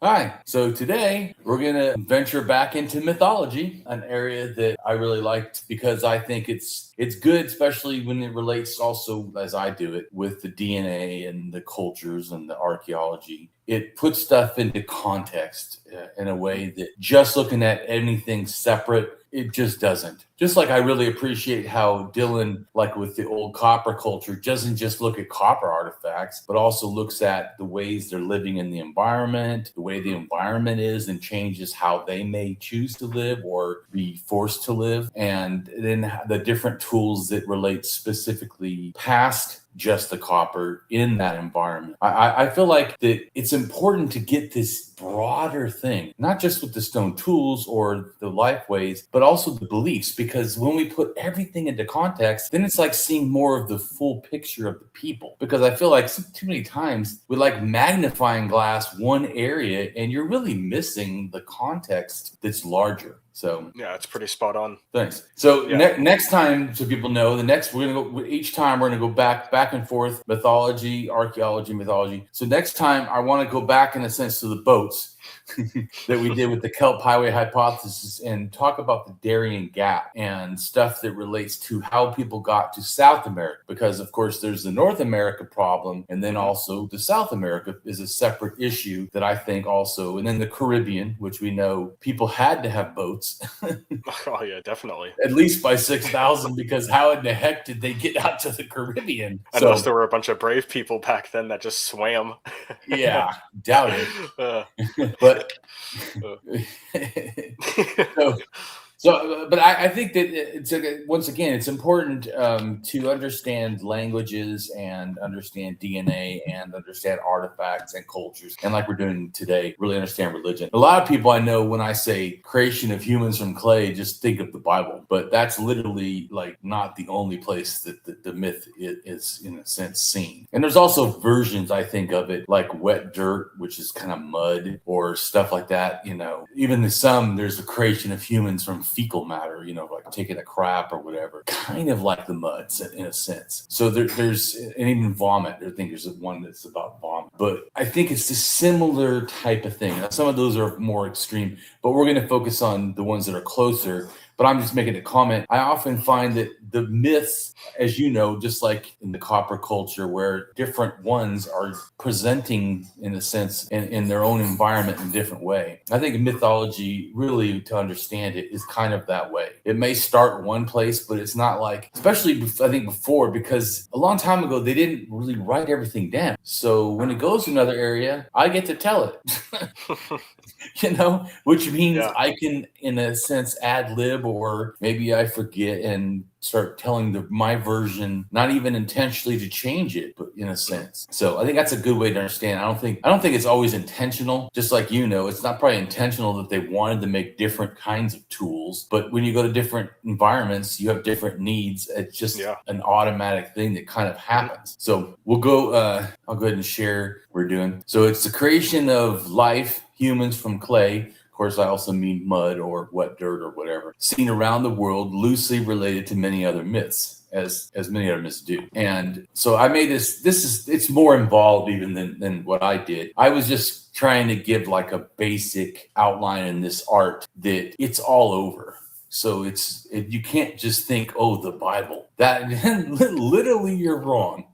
Hi. So today we're going to venture back into mythology, an area that I really liked because I think it's good, especially when it relates also, as I do it, with the DNA and the cultures and the archaeology. It puts stuff into context in a way that just looking at anything separate, it just doesn't. Just like I really appreciate how Dylan, like with the old copper culture, doesn't just look at copper artifacts, but also looks at the ways they're living in the environment, the way the environment is, and changes how they may choose to live or be forced to live. And then the different tools that relate specifically past just the copper in that environment. I feel like that it's important to get this broader thing, not just with the stone tools or the life ways, but also the beliefs. Because when we put everything into context, then it's like seeing more of the full picture of the people. Because I feel like too many times we like magnifying glass one area and you're really missing the context that's larger. So yeah, it's pretty spot on. Thanks. So next time, so people know, we're gonna go each time we're gonna go back and forth, mythology, archaeology, mythology. So next time I want to go back in a sense to the boats that we did with the Kelp Highway hypothesis and talk about the Darien Gap and stuff that relates to how people got to South America. Because of course there's the North America problem, and then also the South America is a separate issue that I think also, and then the Caribbean, which we know people had to have boats. Oh yeah, definitely. At least by 6,000, because how in the heck did they get out to the Caribbean? Unless there were a bunch of brave people back then that just swam. Yeah, doubt it. But but I think that it's once again, it's important to understand languages and understand DNA and understand artifacts and cultures. And like we're doing today, really understand religion. A lot of people I know, when I say creation of humans from clay, just think of the Bible. But that's literally like not the only place that the myth is in a sense seen. And there's also versions, I think, of it like wet dirt, which is kind of mud or stuff like that. You know, even there's the creation of humans from fecal matter, you know, like taking a crap or whatever, kind of like the muds in a sense. So there's, and even vomit, I think there's one that's about vomit, but I think it's a similar type of thing. Now, some of those are more extreme, but we're going to focus on the ones that are closer. But I'm just making a comment. I often find that the myths, as you know, just like in the copper culture, where different ones are presenting, in a sense, in their own environment in a different way. I think mythology, really, to understand it, is kind of that way. It may start one place, but it's not like, especially I think before, because a long time ago, they didn't really write everything down. So when it goes to another area, I get to tell it. You know, which means I can, in a sense, ad lib, or maybe I forget and start telling my version, not even intentionally to change it, but in a sense. So I think that's a good way to understand. I don't think it's always intentional. Just like, you know, it's not probably intentional that they wanted to make different kinds of tools, but when you go to different environments, you have different needs. It's just an automatic thing that kind of happens. So we'll go. I'll go ahead and share what we're doing. So it's the creation of life, humans from clay. Of course, I also mean mud or wet dirt or whatever, seen around the world, loosely related to many other myths, as many other myths do. And so I made it's more involved even than what I did. I was just trying to give like a basic outline in this art that it's all over. So you can't just think, oh, the Bible. That literally you're wrong.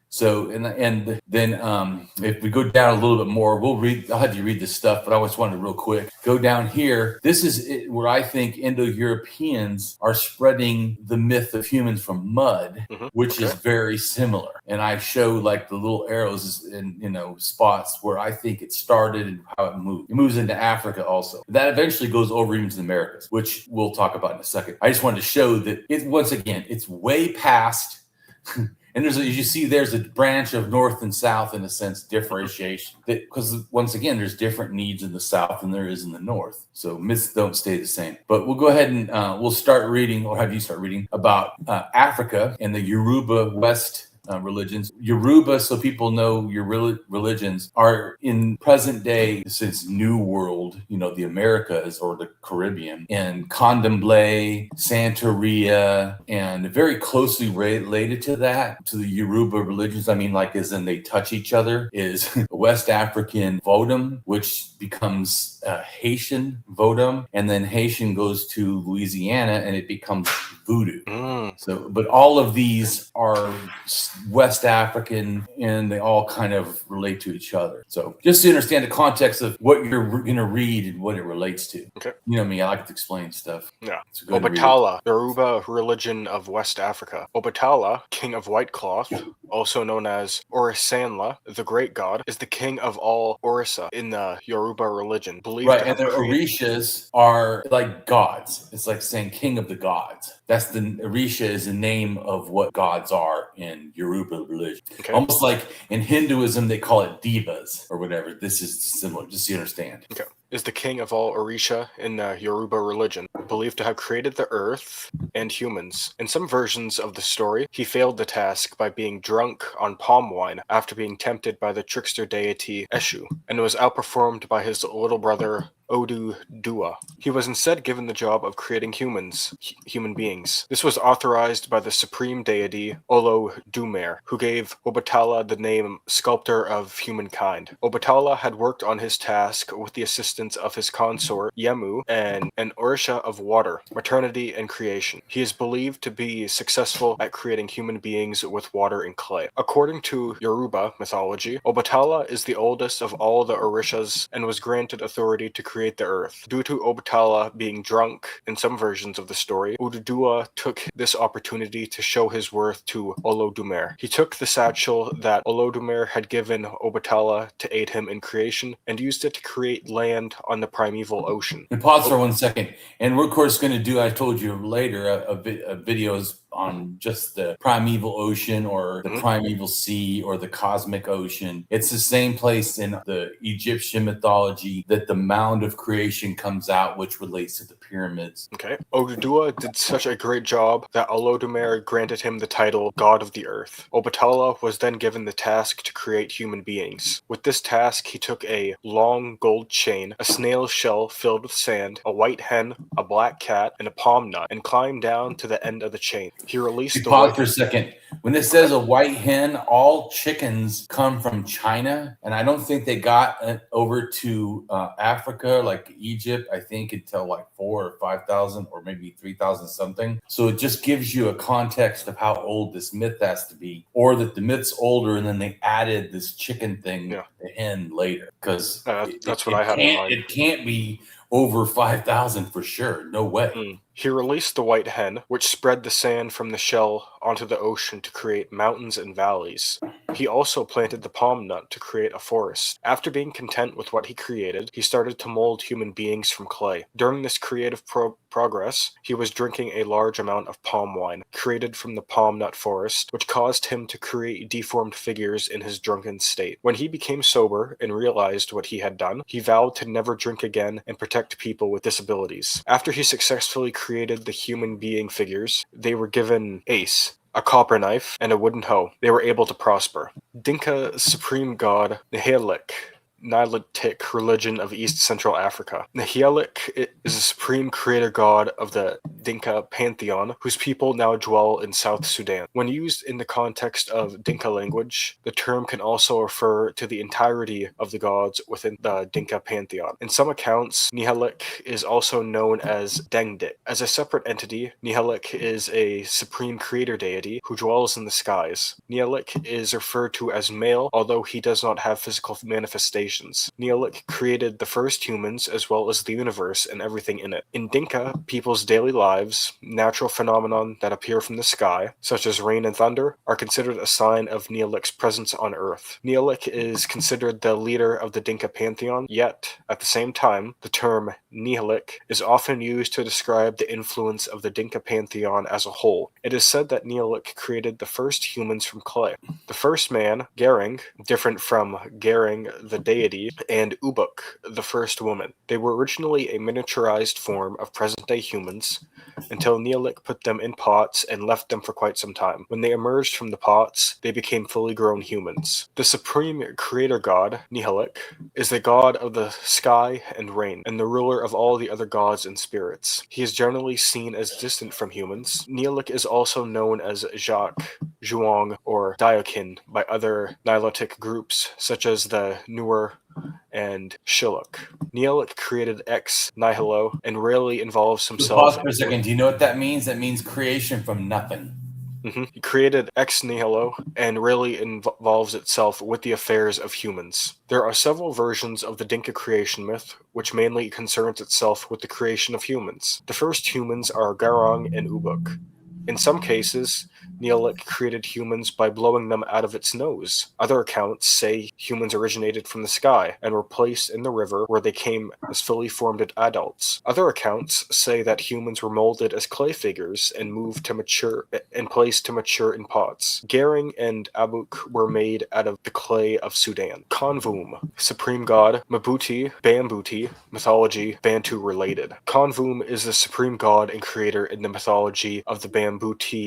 So and then if we go down a little bit more, I'll have you read this stuff, but I just wanted to real quick go down here. This is where I think Indo-Europeans are spreading the myth of humans from mud, which is very similar. And I show like the little arrows and, you know, spots where I think it started and how it moved. It moves into Africa also. That eventually goes over even to the Americas, which we'll talk about in a second. I just wanted to show that once again, it's way past. And as you see, there's a branch of north and south, in a sense, differentiation. Because once again, there's different needs in the south than there is in the north. So myths don't stay the same. But we'll go ahead and we'll start reading, or have you start reading, about Africa and the Yoruba West religions. Yoruba, so people know your religions, are in present day, since New World, the Americas or the Caribbean, and Candomblé, Santeria, and very closely related to that, to the Yoruba religions. I mean, like, as in they touch each other, is West African Vodum, which becomes Haitian Vodum, and then Haitian goes to Louisiana and it becomes Voodoo. So, but all of these are West African, and they all kind of relate to each other. So, just to understand the context of what you're going to read and what it relates to. Okay. You know me, I like to explain stuff. Yeah. So go ahead and read Obatala, Yoruba religion of West Africa. Obatala, king of white cloth, also known as Orisanla, the great god, is the king of all Orisa in the Yoruba religion. Believed Right, to and have the Orishas are like gods. It's like saying king of the gods. That's the Orisha is the name of what gods are in Yoruba religion. Okay. Almost like in Hinduism, they call it devas or whatever. This is similar, just so you understand. Okay. Is the king of all Orisha in the Yoruba religion, believed to have created the earth and humans. In some versions of the story, he failed the task by being drunk on palm wine after being tempted by the trickster deity Eshu, and was outperformed by his little brother Odu-Dua. He was instead given the job of creating human beings. This was authorized by the supreme deity Olo-Dumer, who gave Obatala the name Sculptor of Humankind. Obatala had worked on his task with the assistance of his consort Yemu and an Orisha of water, maternity, and creation. He is believed to be successful at creating human beings with water and clay. According to Yoruba mythology, Obatala is the oldest of all the Orishas and was granted authority to create the earth. Due to Obatala being drunk in some versions of the story, Ududua took this opportunity to show his worth to Olodumer. He took the satchel that Olodumer had given Obatala to aid him in creation and used it to create land on the primeval ocean. And pause for 1 second. And we're, of course, going to do, I told you later, a videos on just the primeval ocean or the primeval sea or the cosmic ocean. It's the same place in the Egyptian mythology that the mound of creation comes out, which relates to the pyramids. Okay. Odudua did such a great job that Olodumer granted him the title God of the Earth. Obatala was then given the task to create human beings. With this task, he took a long gold chain, a snail shell filled with sand, a white hen, a black cat, and a palm nut, and climbed down to the end of the chain. He released the pause for a second. When it says a white hen, all chickens come from China, and I don't think they got over to Africa, like Egypt, I think until like 4,000 or 5,000 or maybe 3,000 something. So it just gives you a context of how old this myth has to be, or that the myth's older and then they added this chicken thing, the hen, later. Because that's what I had in mind. It can't be over 5,000 for sure. No way. He released the white hen, which spread the sand from the shell onto the ocean to create mountains and valleys. He also planted the palm nut to create a forest. After being content with what he created, he started to mold human beings from clay. During this creative progress, he was drinking a large amount of palm wine, created from the palm nut forest, which caused him to create deformed figures in his drunken state. When he became sober and realized what he had done, he vowed to never drink again and protect people with disabilities. After he successfully created the human being figures, they were given Ace, a copper knife, and a wooden hoe. They were able to prosper. Dinka supreme god Nihilik, Nihitic religion of East Central Africa. Nihilik is a supreme creator god of the Dinka pantheon, whose people now dwell in South Sudan. When used in the context of Dinka language, the term can also refer to the entirety of the gods within the Dinka pantheon. In some accounts, Nihilik is also known as Dengdik. As a separate entity, Nihilik is a supreme creator deity who dwells in the skies. Nihilik is referred to as male, although he does not have physical manifestations. Nihilik created the first humans as well as the universe and everything in it. In Dinka people's daily lives, natural phenomena that appear from the sky, such as rain and thunder, are considered a sign of Nihilik's presence on Earth. Nihilik is considered the leader of the Dinka pantheon, yet, at the same time, the term Nihilik is often used to describe the influence of the Dinka pantheon as a whole. It is said that Nihilik created the first humans from clay. The first man, Gering, different from Gering the deity deity, and Ubuk, the first woman. They were originally a miniaturized form of present-day humans, until Neolith put them in pots and left them for quite some time. When they emerged from the pots, they became fully grown humans. The supreme creator god, Neolith, is the god of the sky and rain, and the ruler of all the other gods and spirits. He is generally seen as distant from humans. Neolith is also known as Jacques, Zhuang, or Diokin by other Nilotic groups, such as the Nuer and Shilluk. Neolith created ex nihilo and rarely involves himself. Pause for a second. Do you know what that means? That means creation from nothing. He created ex nihilo and rarely involves itself with the affairs of humans. There are several versions of the Dinka creation myth, which mainly concerns itself with the creation of humans. The first humans are Garang and Ubuk. In some cases, Neolith created humans by blowing them out of its nose. Other accounts say humans originated from the sky and were placed in the river where they came as fully formed adults. Other accounts say that humans were molded as clay figures and moved to mature and placed to mature in pots. Garing and Abuk were made out of the clay of Sudan. Konvum, supreme god, Mabuti, Bambuti, mythology, Bantu related. Konvum is the supreme god and creator in the mythology of the Bambuti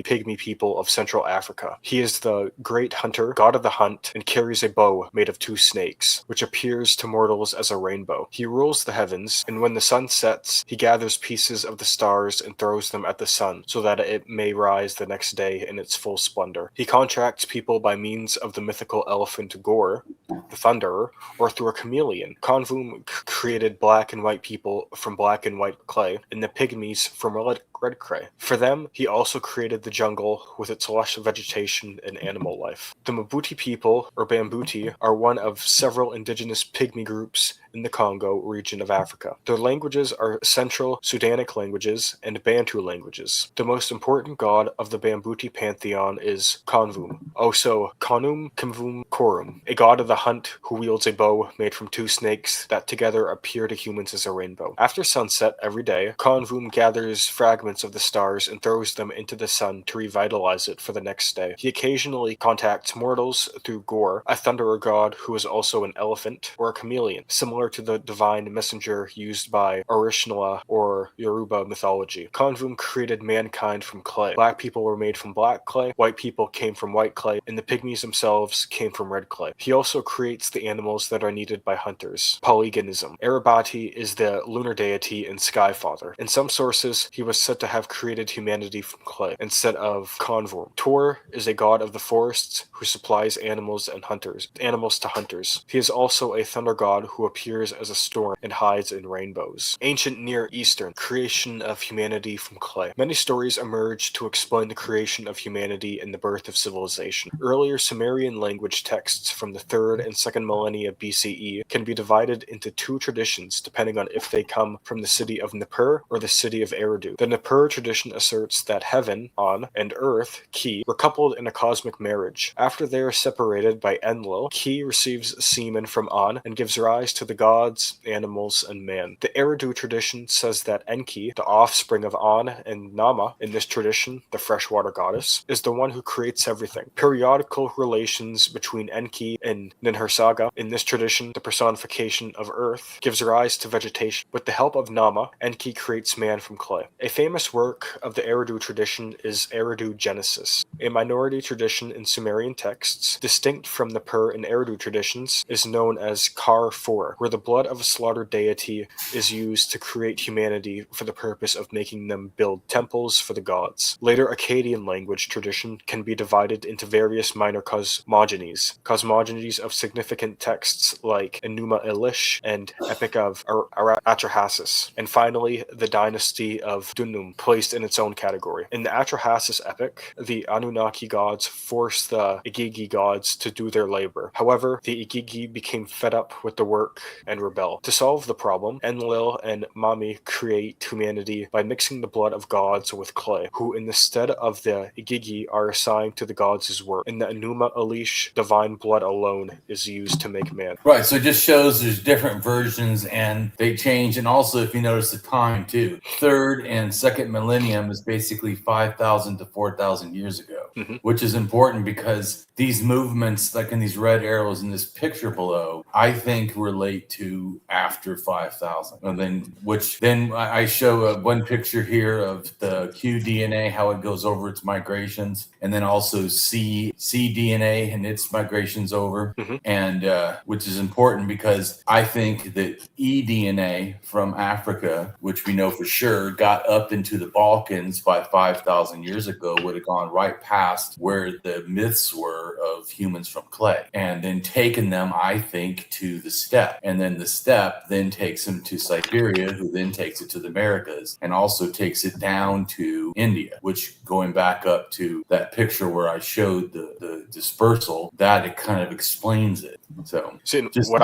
pygmy people of Central Africa. He is the great hunter, god of the hunt, and carries a bow made of 2 snakes, which appears to mortals as a rainbow. He rules the heavens, and when the sun sets, he gathers pieces of the stars and throws them at the sun, so that it may rise the next day in its full splendor. He contracts people by means of the mythical elephant Gor, the Thunderer, or through a chameleon. Konvum created black and white people from black and white clay, and the pygmies from red clay. For them, he also created the jungle with its lush vegetation and animal life. The Mabuti people, or Bambuti, are one of several indigenous pygmy groups in the Congo region of Africa. Their languages are Central Sudanic languages and Bantu languages. The most important god of the Bambuti pantheon is Konvum, also Konum Kimvum Korum, a god of the hunt who wields a bow made from 2 snakes that together appear to humans as a rainbow. After sunset every day, Konvum gathers fragments of the stars and throws them into the sun to revitalize it for the next day. He occasionally contacts mortals through Gor, a thunderer god who is also an elephant, or a chameleon, similar to the divine messenger used by Orishnola or Yoruba mythology. Konvum created mankind from clay. Black people were made from black clay, white people came from white clay, and the pygmies themselves came from red clay. He also creates the animals that are needed by hunters. Polygonism. Erebati is the lunar deity and sky father. In some sources, he was said to have created humanity from clay instead of Konvum. Tor is a god of the forests who supplies animals to hunters. He is also a thunder god who appears as a storm and hides in rainbows. Ancient Near Eastern, creation of humanity from clay. Many stories emerge to explain the creation of humanity and the birth of civilization. Earlier Sumerian language texts from the 3rd and 2nd millennia BCE can be divided into 2 traditions depending on if they come from the city of Nippur or the city of Eridu. The Nippur tradition asserts that heaven, An, and earth, Ki, were coupled in a cosmic marriage. After they are separated by Enlil, Ki receives semen from An and gives rise to the gods, animals, and man. The Eridu tradition says that Enki, the offspring of An, and Nama, in this tradition, the freshwater goddess, is the one who creates everything. Periodical relations between Enki and Ninhursag, in this tradition, the personification of earth, gives rise to vegetation. With the help of Nama, Enki creates man from clay. A famous work of the Eridu tradition is Eridu Genesis, a minority tradition in Sumerian texts, distinct from the Nippur and Eridu traditions, is known as Kar 4, where the blood of a slaughtered deity is used to create humanity for the purpose of making them build temples for the gods. Later Akkadian language tradition can be divided into various minor cosmogonies of significant texts like Enuma Elish and Epic of Atrahasis, and finally the dynasty of Dunum, placed in its own category. In the Atrahasis epic, the Anunnaki gods forced the Igigi gods to do their labor. However, the Igigi became fed up with the work and rebel. To solve the problem, Enlil and Mami create humanity by mixing the blood of gods with clay, who in the stead of the Igigi are assigned to the gods' work. In the Enuma Elish, divine blood alone is used to make man. Right, so it just shows there's different versions and they change. And also, if you notice the time too, 3rd and 2nd millennium is basically 5,000 to 4,000 years ago. which is important because these movements, like in these red arrows in this picture below, I think relate to after 5,000. And then I show one picture here of the qDNA, how it goes over its migrations, and then also cDNA and its migrations over, and which is important because I think that eDNA from Africa, which we know for sure got up into the Balkans by 5,000 years ago, would have gone right past where the myths were of humans from clay, and then taken them, I think, to the steppe. And then the steppe then takes them to Siberia, who then takes it to the Americas, and also takes it down to India, which, going back up to that picture where I showed the dispersal, that it kind of explains it. So see, what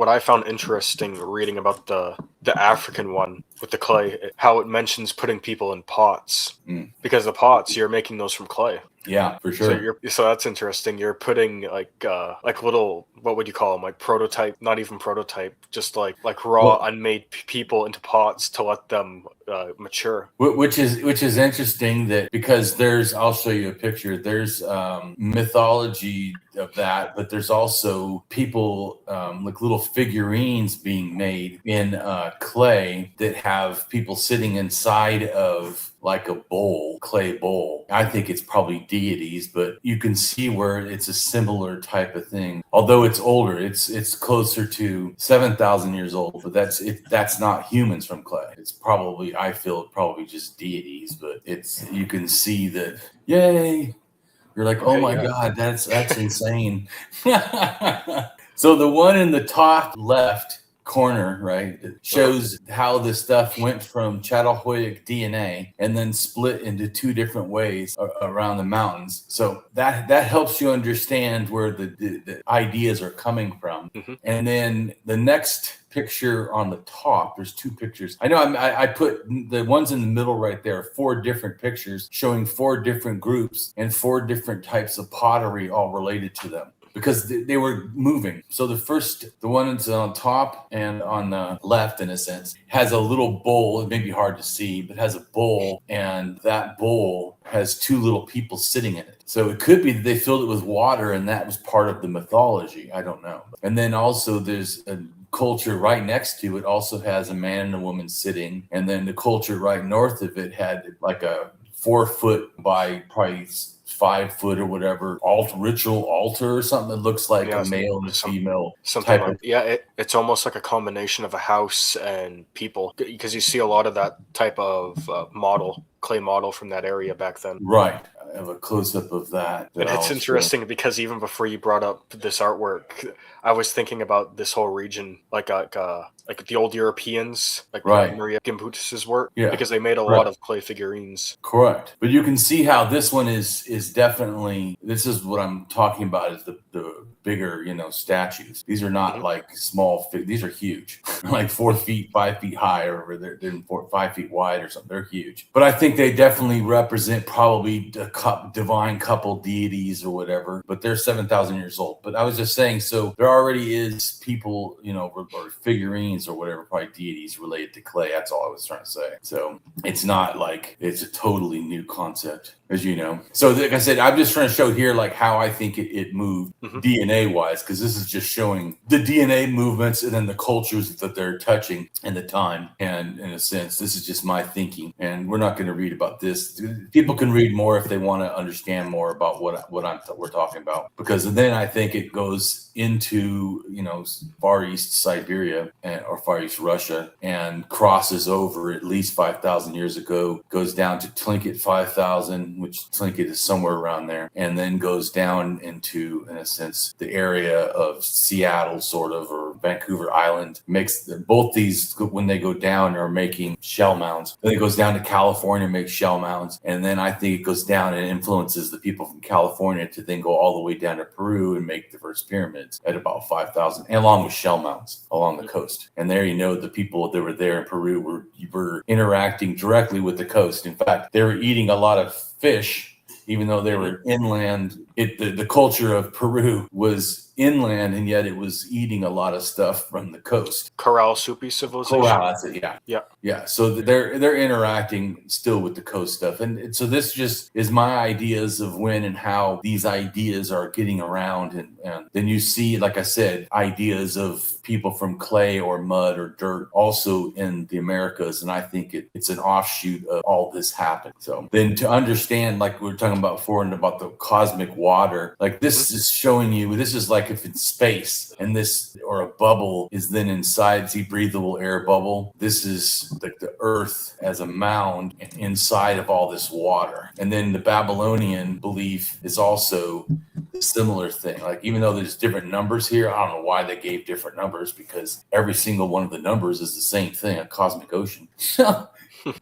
I found interesting reading about the African one with the clay, how it mentions putting people in pots, because the pots, you're making those from clay. Yeah, for sure. So that's interesting. You're putting like little, what would you call them? Like prototype, not even prototype, just like raw, unmade people into pots to let them mature. Which is interesting, that because I'll show you a picture. There's mythology of that, but there's also people like little figurines being made in clay that have people sitting inside of like a clay bowl. I think it's probably deities, but you can see where it's a similar type of thing. Although it's older, it's closer to 7,000 years old, but that's not humans from clay. It's probably, I feel, probably just deities, but you can see that, yay. You're like, oh my God, that's insane. So the one in the top left corner, right, it shows how this stuff went from Chattelhoyic DNA and then split into two different ways around the mountains. So that helps you understand where the ideas are coming from. And then the next picture on the top, there's two pictures. I know I put the ones in the middle right there, 4 different pictures showing 4 different groups and 4 different types of pottery all related to them, because they were moving. So the one that's on top and on the left, in a sense, has a little bowl. It may be hard to see, but has a bowl, and that bowl has 2 little people sitting in it. So it could be that they filled it with water, and that was part of the mythology. I don't know. And then also there's a culture right next to it also has a man and a woman sitting, and then the culture right north of it had like a 4 foot by probably 5 foot or whatever ritual altar or something that looks like a male and a female something type of. It's almost like a combination of a house and people, because you see a lot of that type of clay model from that area back then. Right. I have a close-up of that. And it's interesting because even before you brought up this artwork, I was thinking about this whole region, like the old Europeans, like Maria Gimbutas's work, because they made a lot of clay figurines. Correct. But you can see how this one is definitely, this is what I'm talking about, is the bigger, statues. These are not like small, these are huge, like 4 feet, 5 feet high, or they're 5 feet wide or something. They're huge. But I think they definitely represent probably divine couple deities or whatever, but they're 7,000 years old. But I was just saying, so there already is people, or figurines or whatever, probably deities related to clay. That's all I was trying to say. So it's not like it's a totally new concept, as you know. So like I said, I'm just trying to show here like how I think it moved DNA wise, because this is just showing the DNA movements and then the cultures that they're touching in the time. And in a sense, this is just my thinking, and we're not going to read about this. People can read more if they want to understand more about what we're talking about, because then I think it goes into Far East Siberia or Far East Russia and crosses over at least 5,000 years ago, goes down to Tlingit 5,000, which Tlingit is somewhere around there, and then goes down into, in a sense, the area of Seattle, sort of, or Vancouver Island. Both these, when they go down, are making shell mounds. Then it goes down to California, makes shell mounds, and then I think it goes down and influences the people from California to then go all the way down to Peru and make the first pyramids at about 5,000, along with shell mounds along the coast. And there, the people that were there in Peru were interacting directly with the coast. In fact, they were eating a lot of fish, even though they were inland. The culture of Peru was inland, and yet it was eating a lot of stuff from the coast. Corral Supi civilization. Corral, that's it. Yeah. Yeah. Yeah. So they're interacting still with the coast stuff. And so this just is my ideas of when and how these ideas are getting around. And then you see, like I said, ideas of people from clay or mud or dirt also in the Americas. And I think it's an offshoot of all this happened. So then to understand, like we were talking about before, and about the cosmic water, like this is showing you, this is like if it's space and this, or a bubble is then inside, see, breathable air bubble. This is like the earth as a mound inside of all this water. And then the Babylonian belief is also a similar thing. Like, even though there's different numbers here, I don't know why they gave different numbers, because every single one of the numbers is the same thing, a cosmic ocean.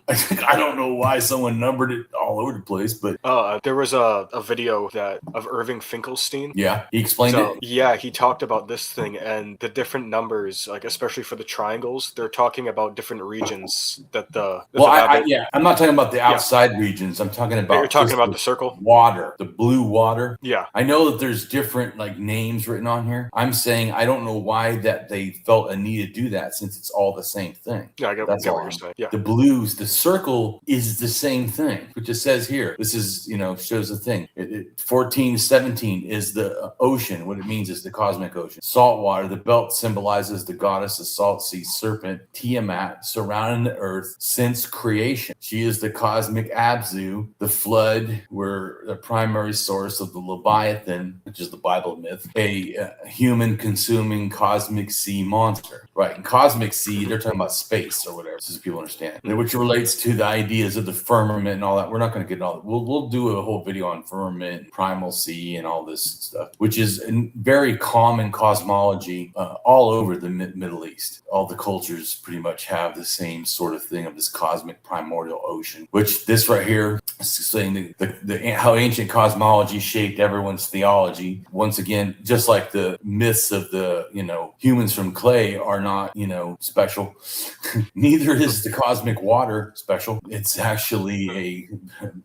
I don't know why someone numbered it all over the place, but there was a video of Irving Finkelstein. Yeah, he explained it. Yeah, he talked about this thing and the different numbers, like especially for the triangles. They're talking about different regions that I'm not talking about the outside regions. I'm talking about. You're talking about the circle water, the blue water. Yeah, I know that there's different like names written on here. I'm saying I don't know why that they felt a need to do that, since it's all the same thing. Yeah, I get what you're saying. Yeah, the blues. The circle is the same thing, which it says here. This is, shows the thing. 1417 is the ocean. What it means is the cosmic ocean. Salt water. The belt symbolizes the goddess of salt sea serpent, Tiamat, surrounding the earth since creation. She is the cosmic Abzu, the flood, where the primary source of the Leviathan, which is the Bible myth, a human consuming cosmic sea monster. Right. And cosmic sea, they're talking about space or whatever, so people understand. Which relates to the ideas of the firmament and all that. We're not going to get into all that. We'll do a whole video on firmament, primal sea, and all this stuff, which is a very common cosmology all over the Middle East. All the cultures pretty much have the same sort of thing of this cosmic primordial ocean, which this right here is saying how ancient cosmology shaped everyone's theology. Once again, just like the myths of the, humans from clay are not, special. Neither is the cosmic water special. It's actually a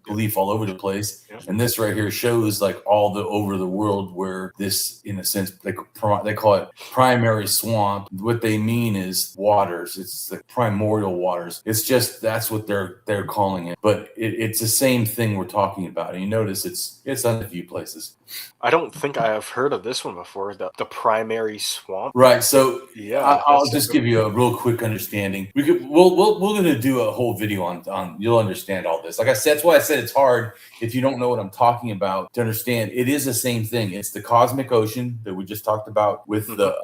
belief all over the place. Yeah. And this right here shows like all the over the world where this, in a sense, they call it primary swamp. What they mean is waters. It's the primordial waters. It's just, that's what they're calling it. But it's the same thing we're talking about. And you notice it's on a few places. I don't think I have heard of this one before, the primary swamp. Right. So yeah, I'll just give you a real quick understanding. We're going to do a whole video on you'll understand all this. Like I said, that's why I said it's hard if you don't know what I'm talking about to understand. It is the same thing. It's the cosmic ocean that we just talked about with the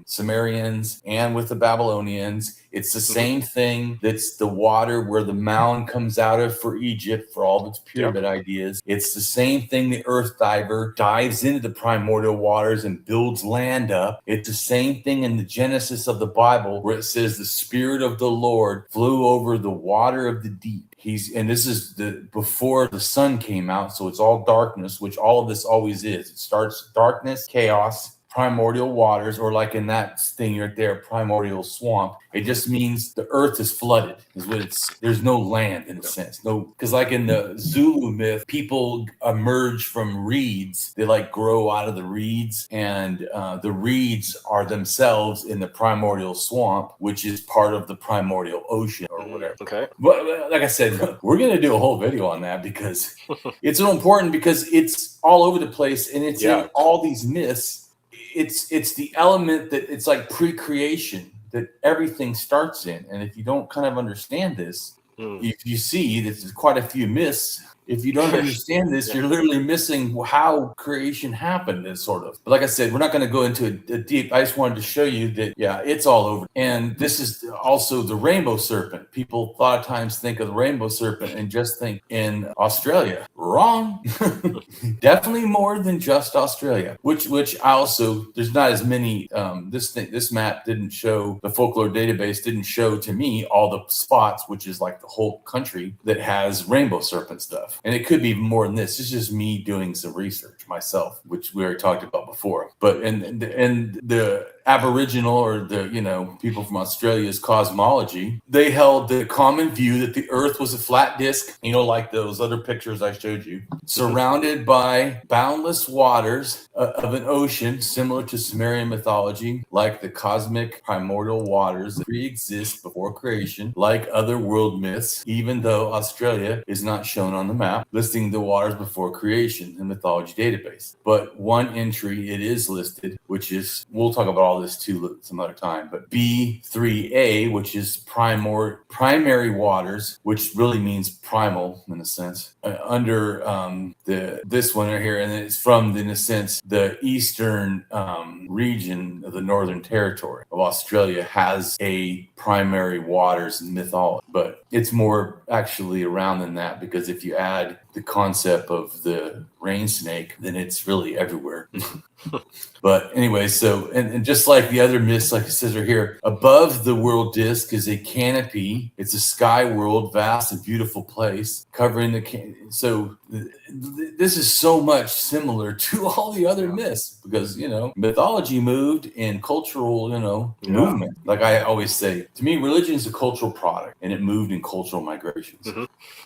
Sumerians and with the Babylonians. It's the same thing. That's the water where the mound comes out of for Egypt, for all of its pyramid ideas. It's the same thing. The earth diver dives into the primordial waters and builds land up. It's the same thing in the Genesis of the Bible, where it says the Spirit of the Lord flew over the water of the deep. And this is before the sun came out, so it's all darkness, which all of this always is. It starts darkness, chaos, primordial waters, or like in that thing right there, primordial swamp. It just means the earth is flooded, is what there's no land in a sense. No, because like in the Zulu myth, people emerge from reeds. They like grow out of the reeds, and the reeds are themselves in the primordial swamp, which is part of the primordial ocean or whatever. Okay. But like I said, we're going to do a whole video on that because it's so important, because it's all over the place, and it's in all these myths. It's the element that it's like pre-creation that everything starts in. And if you don't kind of understand this, if you see that there's quite a few myths, if you don't understand this, you're literally missing how creation happened, and sort of. But like I said, we're not going to go into a deep. I just wanted to show you that, it's all over. And this is also the rainbow serpent. People a lot of times think of the rainbow serpent and just think in Australia. Wrong. Definitely more than just Australia. Which I also, there's not as many. This map didn't show, the folklore database didn't show to me all the spots, which is like the whole country that has rainbow serpent stuff. And it could be more than this. It's just me doing some research myself, which we already talked about before. But and the Aboriginal or the people from Australia's cosmology, they held the common view that the Earth was a flat disk, like those other pictures I showed you, surrounded by boundless waters of an ocean similar to Sumerian mythology, like the cosmic primordial waters that pre-exist before creation, like other world myths, even though Australia is not shown on the map, listing the waters before creation in the mythology database. But one entry it is listed, which is, we'll talk about all this too some other time, but B3A, which is primary waters, which really means primal in a sense, under this one right here, and it's from, in a sense, the eastern region of the Northern Territory of Australia has a primary waters mythology, but it's more actually around than that, because if you add the concept of the rain snake, then it's really everywhere. But anyway, so, and just like the other myths, like it says right here, above the world disk is a canopy. It's a sky world, vast and beautiful place, covering so this is so much similar to all the other myths, because, mythology moved in cultural, movement. Like I always say, to me, religion is a cultural product, and it moved in cultural migrations.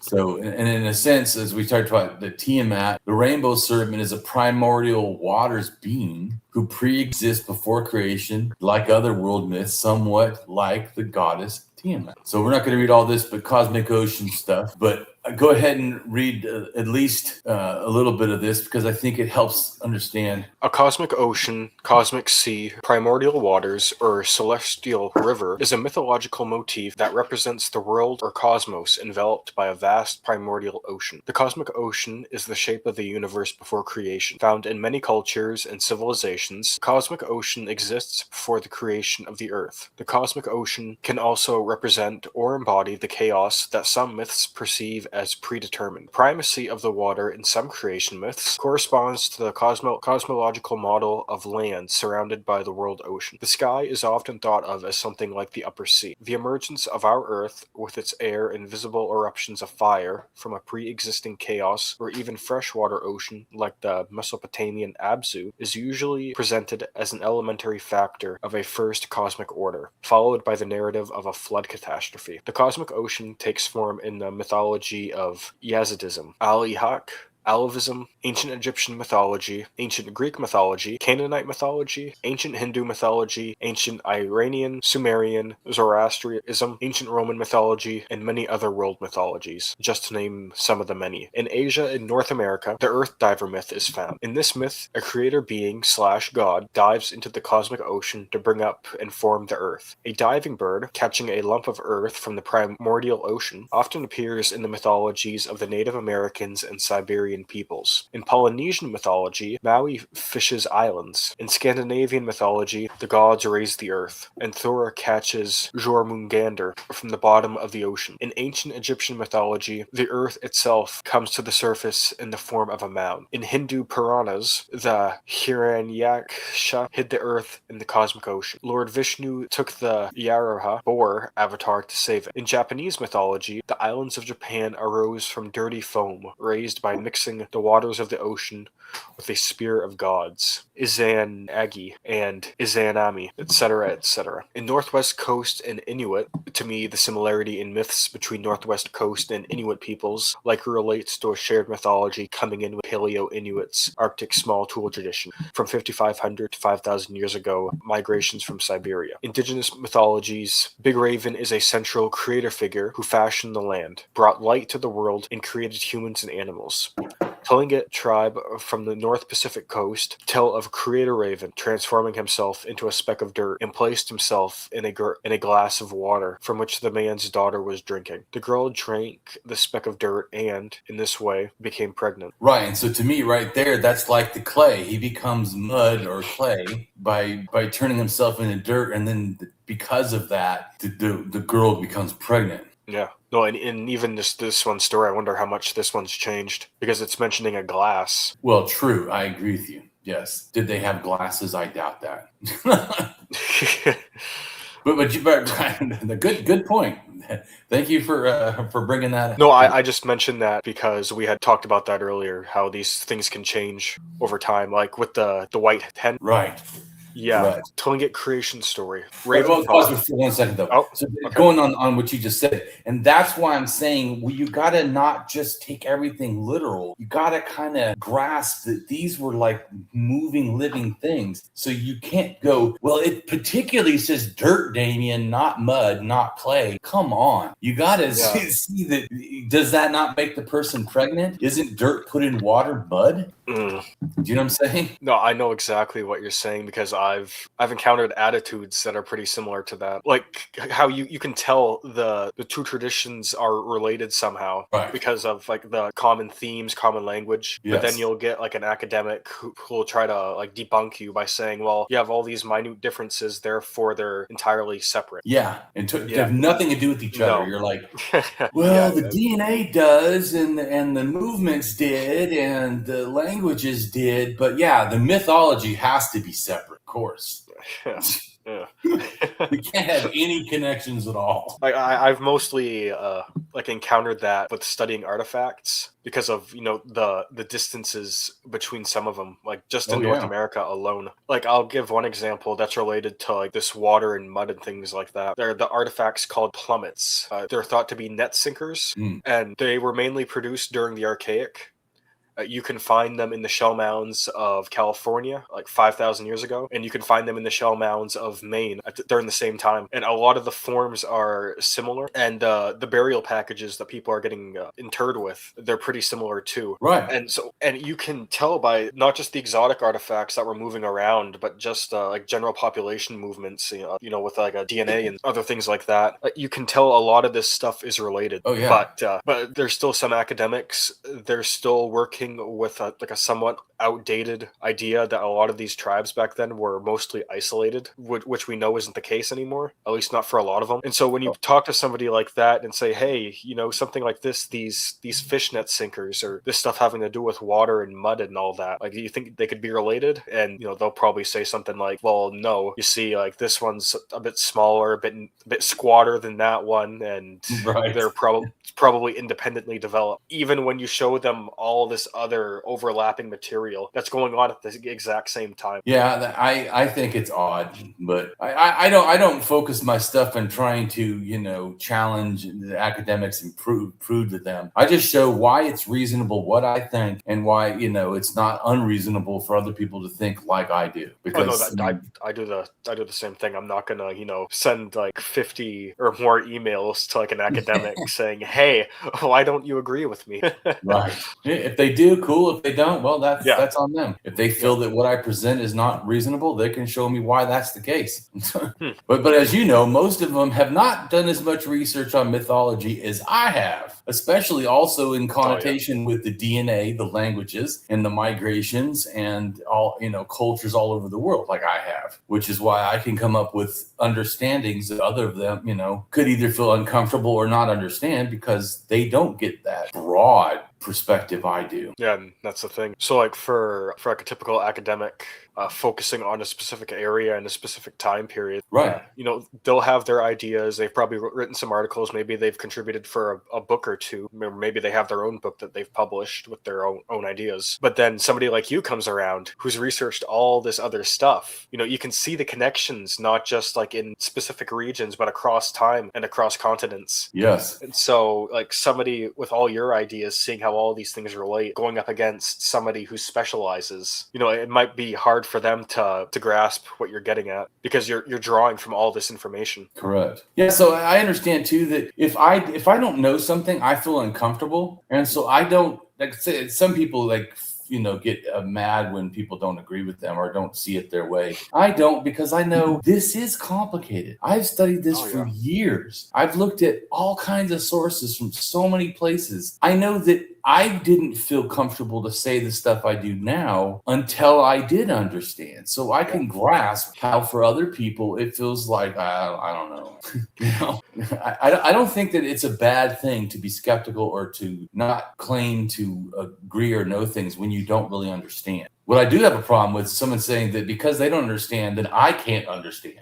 So, and in a sense, as we talked about the Tiamat, the rainbow serpent is a primordial waters being who pre-exists before creation, like other world myths, somewhat like the goddess Tiamat. So we're not going to read all this, but cosmic ocean stuff. But go ahead and read at least a little bit of this, because I think it helps understand. A cosmic ocean, cosmic sea, primordial waters, or celestial river is a mythological motif that represents the world or cosmos enveloped by a vast primordial ocean. The cosmic ocean is the shape of the universe before creation. Found in many cultures and civilizations, the cosmic ocean exists before the creation of the earth. The cosmic ocean can also represent or embody the chaos that some myths perceive as predetermined. The primacy of the water in some creation myths corresponds to the cosmological model of land surrounded by the world ocean. The sky is often thought of as something like the upper sea. The emergence of our earth, with its air and visible eruptions of fire from a pre-existing chaos or even freshwater ocean like the Mesopotamian Abzu, is usually presented as an elementary factor of a first cosmic order, followed by the narrative of a flood catastrophe. The cosmic ocean takes form in the mythology of Yazidism, Al-Ihak, Alavism, ancient Egyptian mythology, ancient Greek mythology, Canaanite mythology, ancient Hindu mythology, ancient Iranian, Sumerian, Zoroastrianism, ancient Roman mythology, and many other world mythologies, just to name some of the many. In Asia and North America, the Earth Diver myth is found. In this myth, a creator being / god dives into the cosmic ocean to bring up and form the Earth. A diving bird, catching a lump of earth from the primordial ocean, often appears in the mythologies of the Native Americans and Siberian peoples. In Polynesian mythology, Maui fishes islands. In Scandinavian mythology, the gods raise the earth, and Thor catches Jormungandr from the bottom of the ocean. In ancient Egyptian mythology, the earth itself comes to the surface in the form of a mound. In Hindu Puranas, the Hiranyaksha hid the earth in the cosmic ocean. Lord Vishnu took the Yaraha, boar avatar, to save it. In Japanese mythology, the islands of Japan arose from dirty foam, raised by mixing the waters of the ocean with a spear of gods, Izanagi and Izanami, etc., etc. In Northwest Coast and Inuit, to me, the similarity in myths between Northwest Coast and Inuit peoples likely relates to a shared mythology coming in with Paleo-Inuits' Arctic small tool tradition from 5,500 to 5,000 years ago, migrations from Siberia. Indigenous mythologies, Big Raven is a central creator figure who fashioned the land, brought light to the world, and created humans and animals. Tlingit tribe from the North Pacific coast tell of Creator Raven transforming himself into a speck of dirt and placed himself in a glass of water from which the man's daughter was drinking. The girl drank the speck of dirt and, in this way, became pregnant. Right, and so to me, right there, that's like the clay. He becomes mud or clay by turning himself into dirt, and then because of that, the girl becomes pregnant. Yeah. No, and even this one story, I wonder how much this one's changed, because it's mentioning a glass. Well, true. I agree with you. Yes. Did they have glasses? I doubt that. but good point. Thank you for bringing that up. No, I just mentioned that because we had talked about that earlier, how these things can change over time, like with the white hen. Right. Yeah, Right. telling it creation story. Well, pause for 1 second though. Oh, So okay. going on what you just said, and that's why I'm saying, well, you got to not just take everything literal. You got to kind of grasp that these were like moving, living things. So you can't go, well, it particularly says dirt, Damien, not mud, not clay. Come on, you got to see that. Does that not make the person pregnant? Isn't dirt put in water mud? Mm. Do you know what I'm saying? No, I know exactly what you're saying because I've encountered attitudes that are pretty similar to that. Like how you can tell the two traditions are related somehow, right, because of like the common themes, common language. But then you'll get like an academic who will try to like debunk you by saying, well, you have all these minute differences, therefore they're entirely separate. Yeah, and they have nothing to do with each other. You're like, well, the DNA does, and the movements did, and the languages did, but yeah, the mythology has to be separate, of course. Yeah. We can't have any connections at all. I've mostly like encountered that with studying artifacts because of the distances between some of them, like just in North America alone. Like I'll give one example that's related to like this water and mud and things like that. They're the artifacts called plummets. They're thought to be net sinkers, and they were mainly produced during the Archaic. You can find them in the shell mounds of California, like 5,000 years ago, and you can find them in the shell mounds of Maine during the same time. And a lot of the forms are similar, and the burial packages that people are getting interred with, they're pretty similar too. Right. And you can tell by not just the exotic artifacts that were moving around, but just like general population movements, with like a DNA and other things like that. You can tell a lot of this stuff is related. Oh yeah. But there's still some academics. They're still working with a somewhat outdated idea that a lot of these tribes back then were mostly isolated, which we know isn't the case anymore, at least not for a lot of them. And so when you talk to somebody like that and say, hey, something like this, these fishnet sinkers or this stuff having to do with water and mud and all that, like, do you think they could be related? And they'll probably say something like, well, no, you see, like this one's a bit smaller, a bit squatter than that one, and they're probably independently developed. Even when you show them all this other overlapping material that's going on at the exact same time. Yeah, I think it's odd, but I don't focus my stuff on trying to challenge the academics and prove to them. I just show why it's reasonable what I think, and why it's not unreasonable for other people to think like I do. Because I do the same thing. I'm not gonna send like 50 or more emails to like an academic saying, hey, why don't you agree with me? Right. If they do, cool. If they don't, well, that's on them. If they feel that what I present is not reasonable, they can show me why that's the case. But as you know, most of them have not done as much research on mythology as I have, especially also in connotation with the DNA, the languages, and the migrations, and all cultures all over the world, like I have. Which is why I can come up with understandings that other of them, could either feel uncomfortable or not understand, because they don't get that broad perspective I do. Yeah, and that's the thing. So like for like a typical academic focusing on a specific area and a specific time period, right? They'll have their ideas. They've probably written some articles. Maybe they've contributed for a book or two. Maybe they have their own book that they've published with their own ideas. But then somebody like you comes around who's researched all this other stuff. You can see the connections, not just like in specific regions, but across time and across continents. Yes. And so like somebody with all your ideas, seeing how all these things relate, going up against somebody who specializes, it might be hard for them to grasp what you're getting at, because you're drawing from all this information. Correct. Yeah, so I understand too that if I don't know something, I feel uncomfortable, and so I don't, like say, some people get mad when people don't agree with them or don't see it their way. I don't, because I know this is complicated. I've studied this for years. I've looked at all kinds of sources from so many places. I know that I didn't feel comfortable to say the stuff I do now until I did understand. So I can grasp how for other people it feels like, I don't know. I don't think that it's a bad thing to be skeptical or to not claim to agree or know things when you don't really understand. What I do have a problem with is someone saying that because they don't understand, then I can't understand.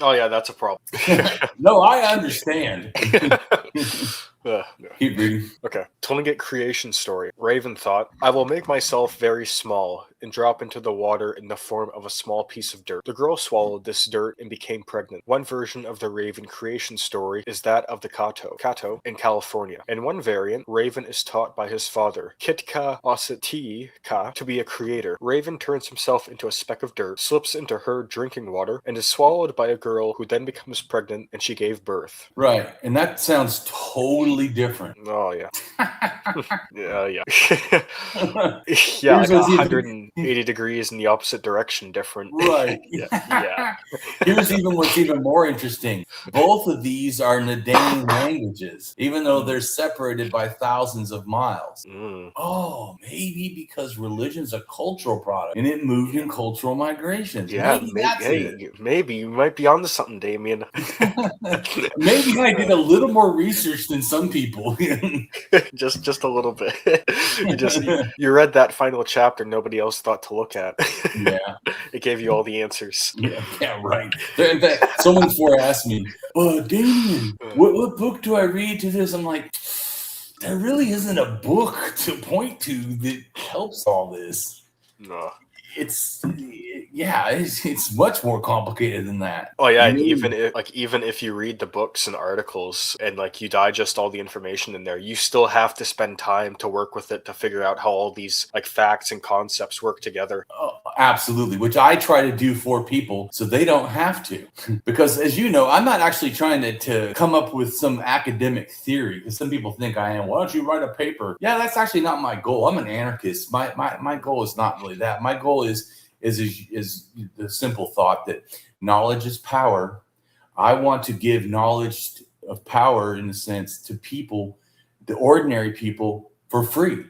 Oh yeah, that's a problem. No, I understand. No. Keep reading. Okay. Tlingit creation story. Raven thought, I will make myself very small and drop into the water in the form of a small piece of dirt. The girl swallowed this dirt and became pregnant. One version of the Raven creation story is that of the Kato in California. In one variant, Raven is taught by his father, Kitka Ositika, to be a creator. Raven turns himself into a speck of dirt, slips into her drinking water, and is swallowed by a girl who then becomes pregnant and she gave birth. Right. And that sounds totally different. Oh, yeah. Yeah. Yeah, Here's like what's 180 degrees in the opposite direction different. Right. Yeah. Here's what's even more interesting. Both of these are Nadain languages, even though they're separated by thousands of miles. Oh, maybe because religion's a cultural product and it moved in cultural migrations. Yeah, maybe that's it. Maybe you might be onto something, Damien. Maybe I did a little more research than some people. just a little bit. You read that final chapter nobody else thought to look at. Yeah. It gave you all the answers. Yeah, right. In fact, someone before asked me, Damien, what book do I read to this? I'm like, there really isn't a book to point to that helps all this. No. It's much more complicated than that. Oh yeah, and even if you read the books and articles and like you digest all the information in there, you still have to spend time to work with it to figure out how all these like facts and concepts work together. Oh, absolutely, which I try to do for people so they don't have to. Because as you know, I'm not actually trying to come up with some academic theory, because some people think I am. Why don't you write a paper? Yeah, that's actually not my goal. I'm an anarchist. My goal is not really that. My goal is the simple thought that knowledge is power. I want to give knowledge of power, in a sense, to people, the ordinary people, for free,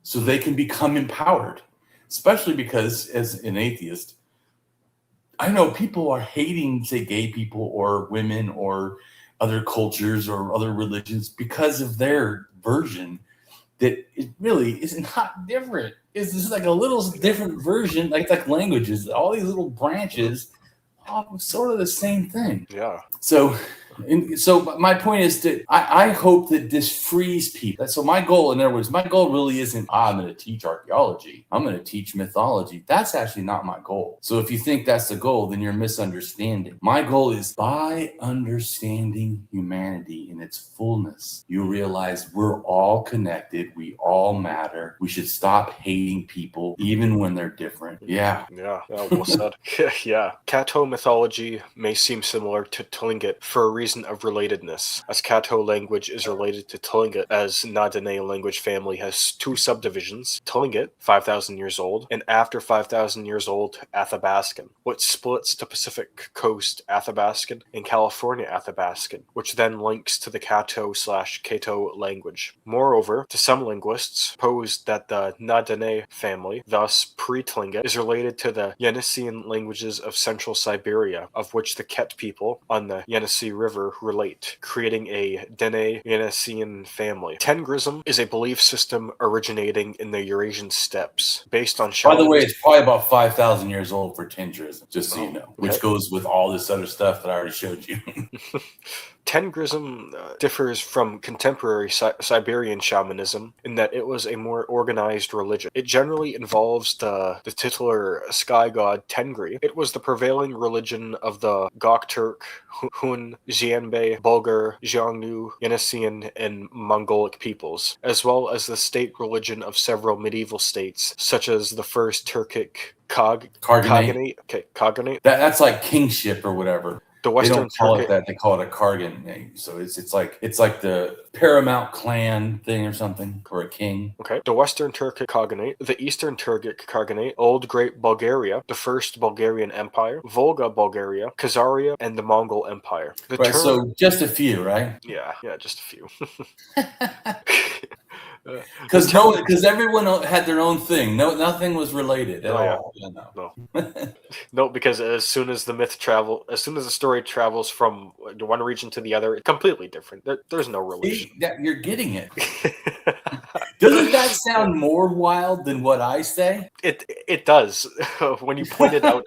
so they can become empowered. Especially because, as an atheist, I know people are hating, say, gay people or women or other cultures or other religions because of their version that it really is not different. It's just like a little different version, like languages. All these little branches are sort of the same thing. Yeah. So my point is that I hope that this frees people. So my goal, in other words, my goal really isn't, I'm going to teach archaeology. I'm going to teach mythology. That's actually not my goal. So if you think that's the goal, then you're misunderstanding. My goal is, by understanding humanity in its fullness, you realize we're all connected. We all matter. We should stop hating people, even when they're different. Yeah. Yeah, well said. Yeah. Kato mythology may seem similar to Tlingit for a reason of relatedness, as Kato language is related to Tlingit, as Na-Dene language family has two subdivisions, Tlingit, 5,000 years old, and after 5,000 years old, Athabascan, which splits to Pacific Coast Athabascan and California Athabascan, which then links to the Kato/Kato language. Moreover, to some linguists, posed that the Na-Dene family, thus pre-Tlingit, is related to the Yeniseian languages of central Siberia, of which the Ket people on the Yenisei River relate, creating a Dene-Yeniseian family. Tengrism is a belief system originating in the Eurasian steppes, based on By the way, it's probably about 5,000 years old for Tengrism, just so you know, which goes with all this other stuff that I already showed you. Tengrism differs from contemporary Siberian shamanism in that it was a more organized religion. It generally involves the titular sky god Tengri. It was the prevailing religion of the Gokturk, Hun, Xianbei, Bulgar, Xiongnu, Yeniseian, and Mongolic peoples, as well as the state religion of several medieval states, such as the First Turkic Khaganate. Okay, Khaganate. That's like kingship or whatever. The Western they don't call Turkic, it that. They call it a Khaganate. So it's like the paramount clan thing or something, or a king. Okay. The Western Turkic Khaganate, the Eastern Turkic Khaganate, Old Great Bulgaria, the First Bulgarian Empire, Volga Bulgaria, Khazaria, and the Mongol Empire. So just a few, right? Yeah, just a few. Because everyone had their own thing. Nothing was related at all. Yeah, no, because as soon as the story travels from one region to the other, it's completely different. There's no relation. You're getting it. Doesn't that sound more wild than what I say? It does. When you point it out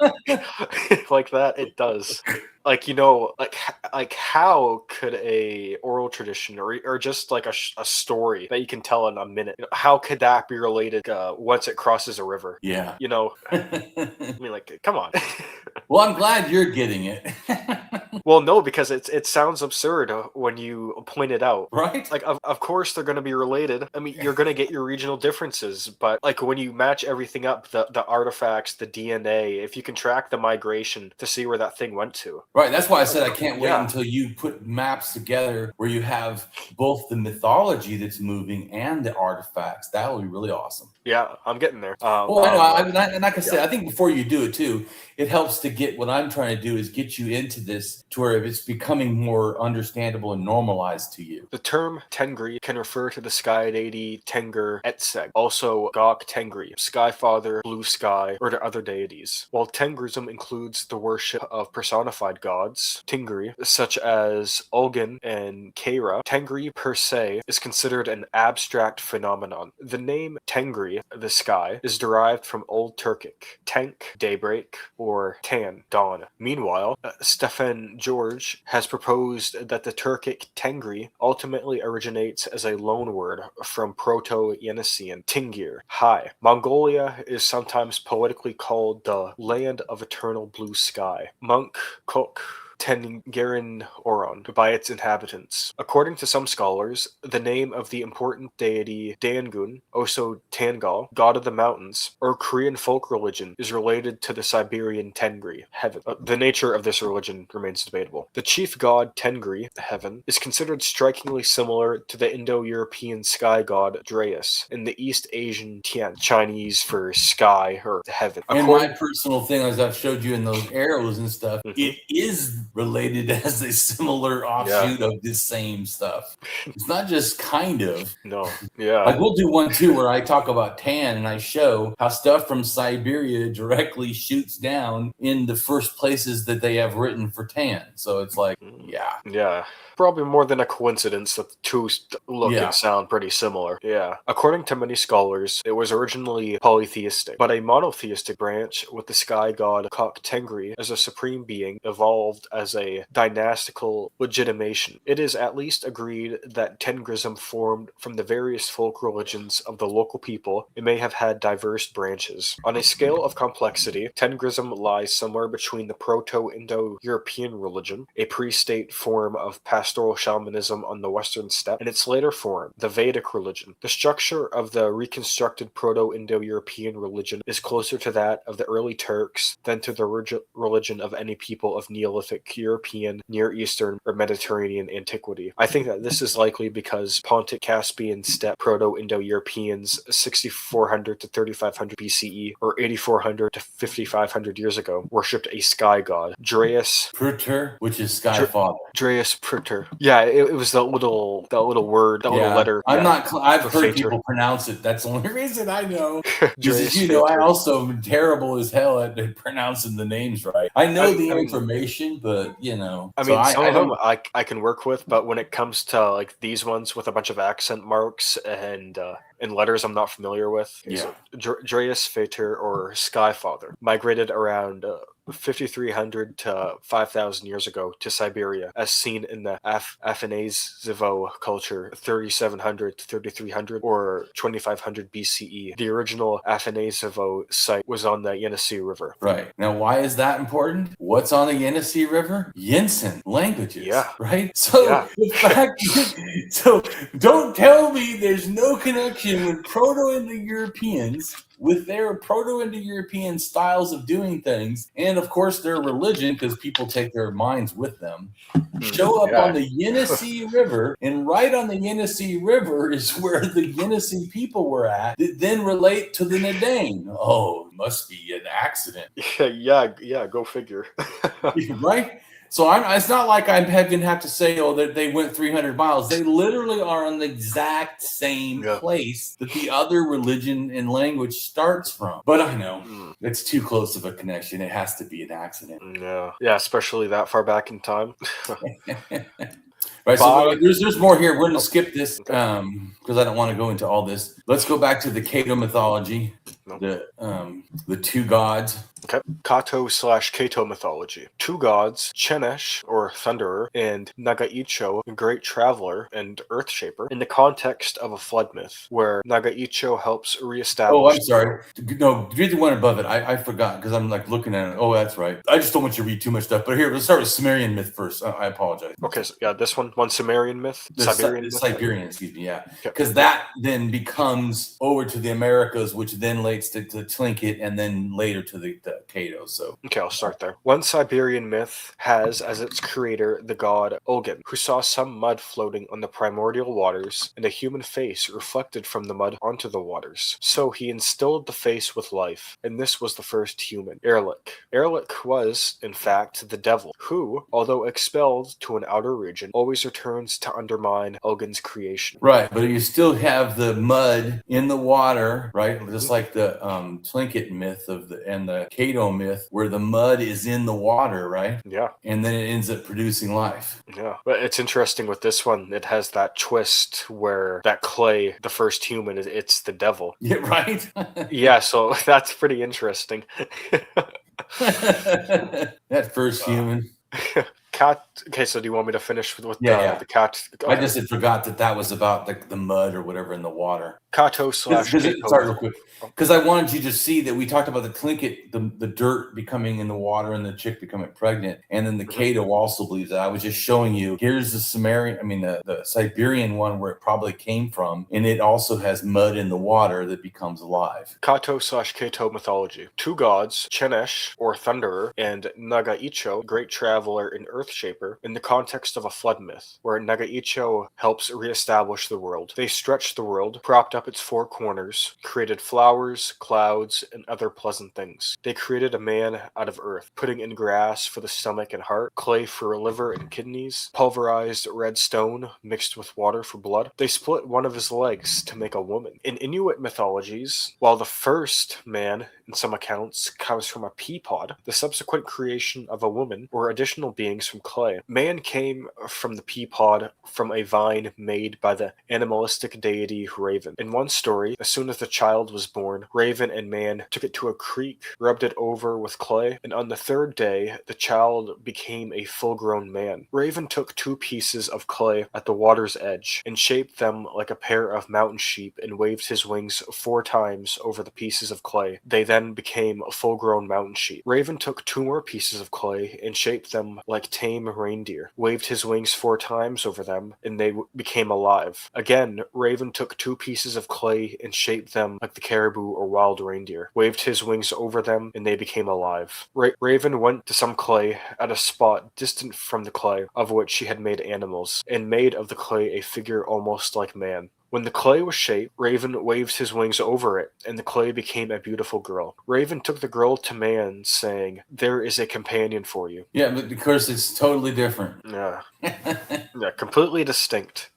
like that, it does. Like, like how could a oral tradition or just like a story that you can tell in a minute, how could that be related once it crosses a river? Yeah. I mean, like, come on. Well, I'm glad you're getting it. Well, no, because it sounds absurd when you point it out. Right? Like, of course they're going to be related. I mean, you're going to get your regional differences, but like when you match everything up, the artifacts, the DNA, if you can track the migration to see where that thing went to. Right. That's why I said I can't wait Yeah. until you put maps together where you have both the mythology that's moving and the artifacts. That would be really awesome. Yeah, I'm getting there. Well, I know. And like I said, I think before you do it too, it helps to get what I'm trying to do is get you into this to where it's becoming more understandable and normalized to you. The term Tengri can refer to the sky deity Tengri Etseg, also Gok Tengri, Sky Father, Blue Sky, or to other deities. While Tengrism includes the worship of personified gods, Tengri, such as Olgin and Keira, Tengri per se is considered an abstract phenomenon. The name Tengri, the sky, is derived from Old Turkic, tank, daybreak, or tan, dawn. Meanwhile, Stefan George has proposed that the Turkic Tengri ultimately originates as a loan word from Proto-Yeniseian Tingir, high. Mongolia is sometimes poetically called the land of eternal blue sky. Monk, Kok, Tengerin Oron by its inhabitants. According to some scholars, the name of the important deity Dangun, also Tangal, god of the mountains, or Korean folk religion, is related to the Siberian Tengri, heaven. The nature of this religion remains debatable. The chief god Tengri, heaven, is considered strikingly similar to the Indo-European sky god Drais, and the East Asian Tian, Chinese for sky or heaven. And my personal thing, as I've showed you in those arrows and stuff, it is related as a similar offshoot of this same stuff. It's not just kind of. No. Yeah. Like we'll do one too where I talk about tan and I show how stuff from Siberia directly shoots down in the first places that they have written for tan. So it's like, yeah. Yeah. Probably more than a coincidence that the two look and sound pretty similar. Yeah. According to many scholars, it was originally polytheistic, but a monotheistic branch with the sky god Kok Tengri as a supreme being evolved as a dynastical legitimation. It is at least agreed that Tengrism formed from the various folk religions of the local people. It may have had diverse branches. On a scale of complexity, Tengrism lies somewhere between the Proto-Indo-European religion, a pre-state form of pastoral shamanism on the western steppe, and its later form, the Vedic religion. The structure of the reconstructed Proto-Indo-European religion is closer to that of the early Turks than to the religion of any people of Neolithic European, Near Eastern, or Mediterranean antiquity. I think that this is likely because Pontic Caspian steppe Proto-Indo-Europeans 6400 to 3500 BCE or 8400 to 5500 years ago worshipped a sky god, Drais Pruter, which is sky father. Drais Pruter. Yeah, it was that little word, that little letter. I've heard people pronounce it. That's the only reason I know. Because I also am terrible as hell at pronouncing the names right. I know the information, but I mean, some of them I can work with, but when it comes to like these ones with a bunch of accent marks and letters I'm not familiar with, Drais Fater or Sky Father migrated around 5,300 to 5,000 years ago to Siberia, as seen in the Atheist-Humanist-Leftist culture 3,700 to 3,300 or 2,500 BCE. The original Atheist-Leftist site was on the Yenisei River. Right. Now, why is that important? What's on the Yenisei River? Yinsen languages. Yeah. Right? So, the fact so don't tell me there's no connection with Proto-Indo-Europeans with their Proto-Indo-European styles of doing things, and of course their religion, because people take their minds with them, show up on the Yenisei River, and right on the Yenisei River is where the Yenisei people were at, that then relate to the Nadane. Oh, it must be an accident. Yeah, go figure. Right? So it's not like I even have to say, that they went 300 miles. They literally are on the exact same place that the other religion and language starts from. But I know it's too close of a connection. It has to be an accident. Yeah, especially that far back in time. Right. So there's more here. We're going to skip this Okay. because I don't want to go into all this. Let's go back to the Cato mythology, No. the two gods. Okay. Kato/Cato mythology. Two gods, Chenesh, or Thunderer, and Nagaicho, Great Traveler and Earth Shaper, in the context of a flood myth, where Nagaicho helps reestablish. Oh, I'm sorry. No, read the one above it. I forgot because I'm like looking at it. Oh, that's right. I just don't want you to read too much stuff. But here, let's start with Sumerian myth first. I apologize. Okay, so yeah, this one Sumerian myth, Siberian, excuse me, yeah, because that then becomes over to the Americas, which then leads to Tlingit, and then later to the Cato. So okay, I'll start there. One Siberian myth has as its creator the god Ogun, who saw some mud floating on the primordial waters and a human face reflected from the mud onto the waters. So he instilled the face with life, and this was the first human, Erlik. Erlik was, in fact, the devil, who, although expelled to an outer region, always returns to undermine Ogun's creation. Right, but you still have the mud in the water, right? Just like the Tlingit myth and the Cato myth, where the mud is in the water, right? Yeah. And then it ends up producing life. Yeah, but it's interesting with this one. It has that twist where that clay, the first human, it's the devil. Yeah, right. Yeah, so that's pretty interesting. That first human. Cat. Okay, so do you want me to finish with the cat? I just had forgot that was about the mud or whatever in the water. Kato/Cato. Sorry, real quick. Because I wanted you to see that we talked about the Tlingit, the dirt becoming in the water and the chick becoming pregnant. And then the Cato also believes that. I was just showing you, here's the the Siberian one where it probably came from. And it also has mud in the water that becomes alive. Kato/Cato mythology. Two gods, Chenesh, or Thunderer, and Nagaicho, Great Traveler and Earth Shaper, in the context of a flood myth, where Nagaicho helps reestablish the world. They stretched the world, propped up its four corners, created flowers, clouds, and other pleasant things. They created a man out of earth, putting in grass for the stomach and heart, clay for liver and kidneys, pulverized red stone mixed with water for blood. They split one of his legs to make a woman. In Inuit mythologies, while the first man, in some accounts, comes from a pea pod, the subsequent creation of a woman were additional beings from clay. Man came from the pea pod from a vine made by the animalistic deity Raven. In one story, as soon as the child was born, Raven and man took it to a creek, rubbed it over with clay, and on the third day, the child became a full-grown man. Raven took two pieces of clay at the water's edge and shaped them like a pair of mountain sheep and waved his wings 4 times over the pieces of clay. They then became a full-grown mountain sheep. Raven took 2 more pieces of clay and shaped them like tame reindeer, waved his wings 4 times over them, and they became alive. Again, Raven took 2 pieces of clay and shaped them like the caribou or wild reindeer, waved his wings over them, and they became alive. Raven went to some clay at a spot distant from the clay, of which she had made animals, and made of the clay a figure almost like man. When the clay was shaped, Raven waved his wings over it, and the clay became a beautiful girl. Raven took the girl to man, saying, "There is a companion for you." Yeah, but of course it's totally different. Yeah. Yeah, completely distinct.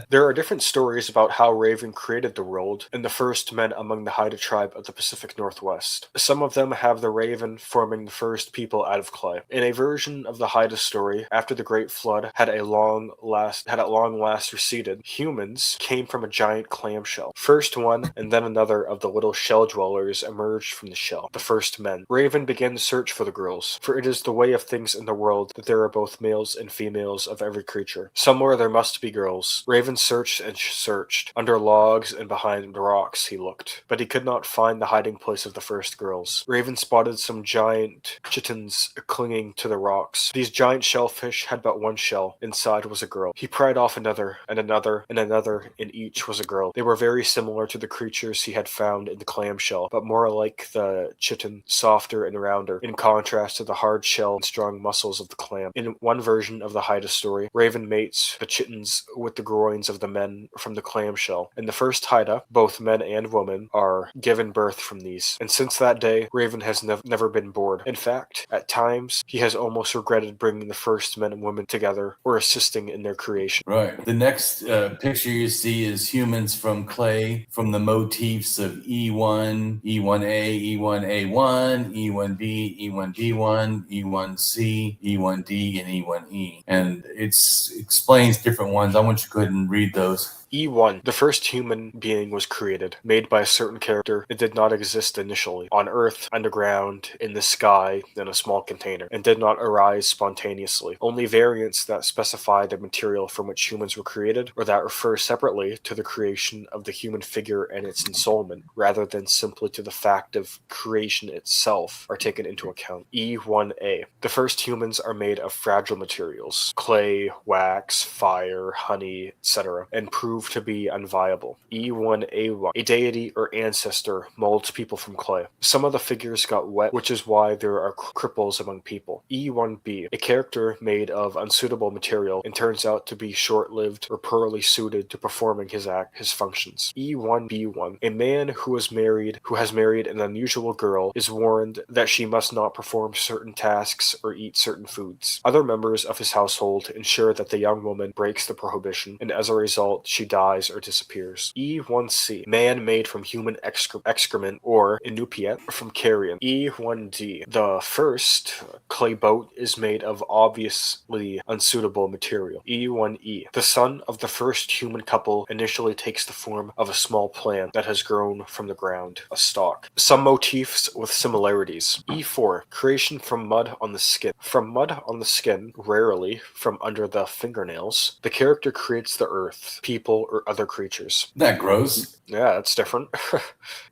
There are different stories about how Raven created the world and the first men among the Haida tribe of the Pacific Northwest. Some of them have the raven forming the first people out of clay. In a version of the Haida story, after the Great Flood had at long last receded, humans came from a giant clamshell. First one and then another of the little shell dwellers emerged from the shell, the first men. Raven began to search for the girls, for it is the way of things in the world that there are both males and females of every creature. Somewhere there must be girls. Raven searched and searched. Under logs and behind the rocks he looked, but he could not find the hiding place of the first girls. Raven spotted some giant chitons clinging to the rocks. These giant shellfish had but one shell. Inside was a girl. He pried off another, and another, and another, and each was a girl. They were very similar to the creatures he had found in the clamshell, but more like the chiton, softer and rounder, in contrast to the hard shell and strong muscles of the clam. In one version of the Haida story, Raven mates the chitons with the groins remains of the men from the clamshell. In the first Haida, both men and women are given birth from these, and since that day, Raven has never been bored. In fact, at times, he has almost regretted bringing the first men and women together or assisting in their creation. Right. The next picture you see is humans from clay, from the motifs of E1, E1A, E1A1, E1B, E1B1, E1C, E1D, and E1E. And it explains different ones. I want you to go ahead and read those. E1. The first human being was created, made by a certain character. It did not exist initially, on Earth, underground, in the sky, in a small container, and did not arise spontaneously. Only variants that specify the material from which humans were created, or that refer separately to the creation of the human figure and its ensoulment, rather than simply to the fact of creation itself, are taken into account. E1A. The first humans are made of fragile materials, clay, wax, fire, honey, etc., and prove to be unviable. E1A1. A deity or ancestor molds people from clay. Some of the figures got wet, which is why there are cripples among people. E1B. A character made of unsuitable material and turns out to be short-lived or poorly suited to performing his functions. E1B1. A man who has married an unusual girl is warned that she must not perform certain tasks or eat certain foods. Other members of his household ensure that the young woman breaks the prohibition, and as a result, she dies or disappears. E1C. Man made from human excrement or Inupiat from carrion. E1D. The first clay boat is made of obviously unsuitable material. E1E. The son of the first human couple initially takes the form of a small plant that has grown from the ground, a stalk. Some motifs with similarities. E4. Creation from mud on the skin. From mud on the skin, rarely from under the fingernails, the character creates the earth, people, or other creatures. That gross. Yeah, that's different.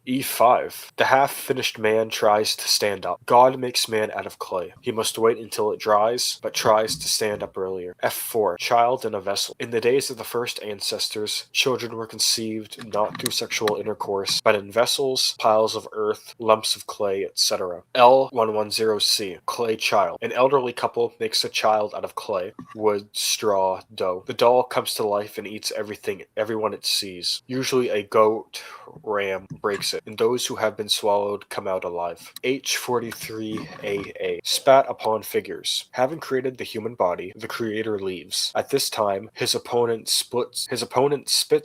E5. The half-finished man tries to stand up. God makes man out of clay. He must wait until it dries, but tries to stand up earlier. F4. Child in a vessel. In the days of the first ancestors, children were conceived not through sexual intercourse, but in vessels, piles of earth, lumps of clay, etc. L110C. Clay child. An elderly couple makes a child out of clay, wood, straw, dough. The doll comes to life and eats everyone it sees. Usually a goat, ram, breaks it, and those who have been swallowed come out alive. H43AA. Spat upon figures. Having created the human body, the creator leaves. At this time, his opponent spits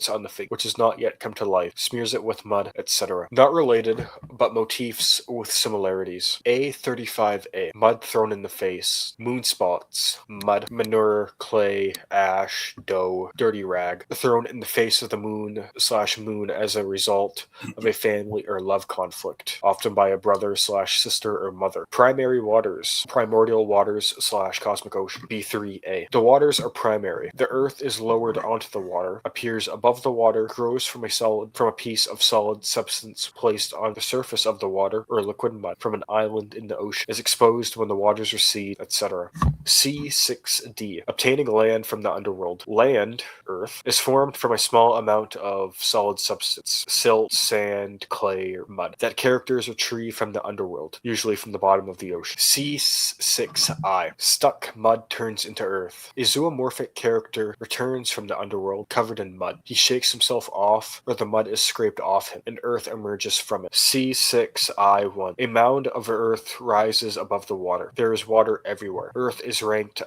on the figure, which has not yet come to life, smears it with mud, etc. Not related, but motifs with similarities. A35A. Mud thrown in the face. Moon spots. Mud, manure, clay, ash, dough, dirty rag. Thrown in the face of the moon/moon as a result of a family or love conflict, often by a brother/sister or mother. Primary waters. Primordial waters/cosmic ocean. B3A. The waters are primary. The earth is lowered onto the water, appears above the water, grows from a piece of solid substance placed on the surface of the water or liquid mud from an island in the ocean, is exposed when the waters recede, etc. C6D. Obtaining land from the underworld. Land, earth, is formed from a small amount of solid substance, silt, sand, clay, or mud, that characters retrieve from the underworld, usually from the bottom of the ocean. C6I. Stuck mud turns into earth. A zoomorphic character returns from the underworld covered in mud. He shakes himself off, or the mud is scraped off him, and earth emerges from it. C6I1. A mound of earth rises above the water. There is water everywhere. Earth is raked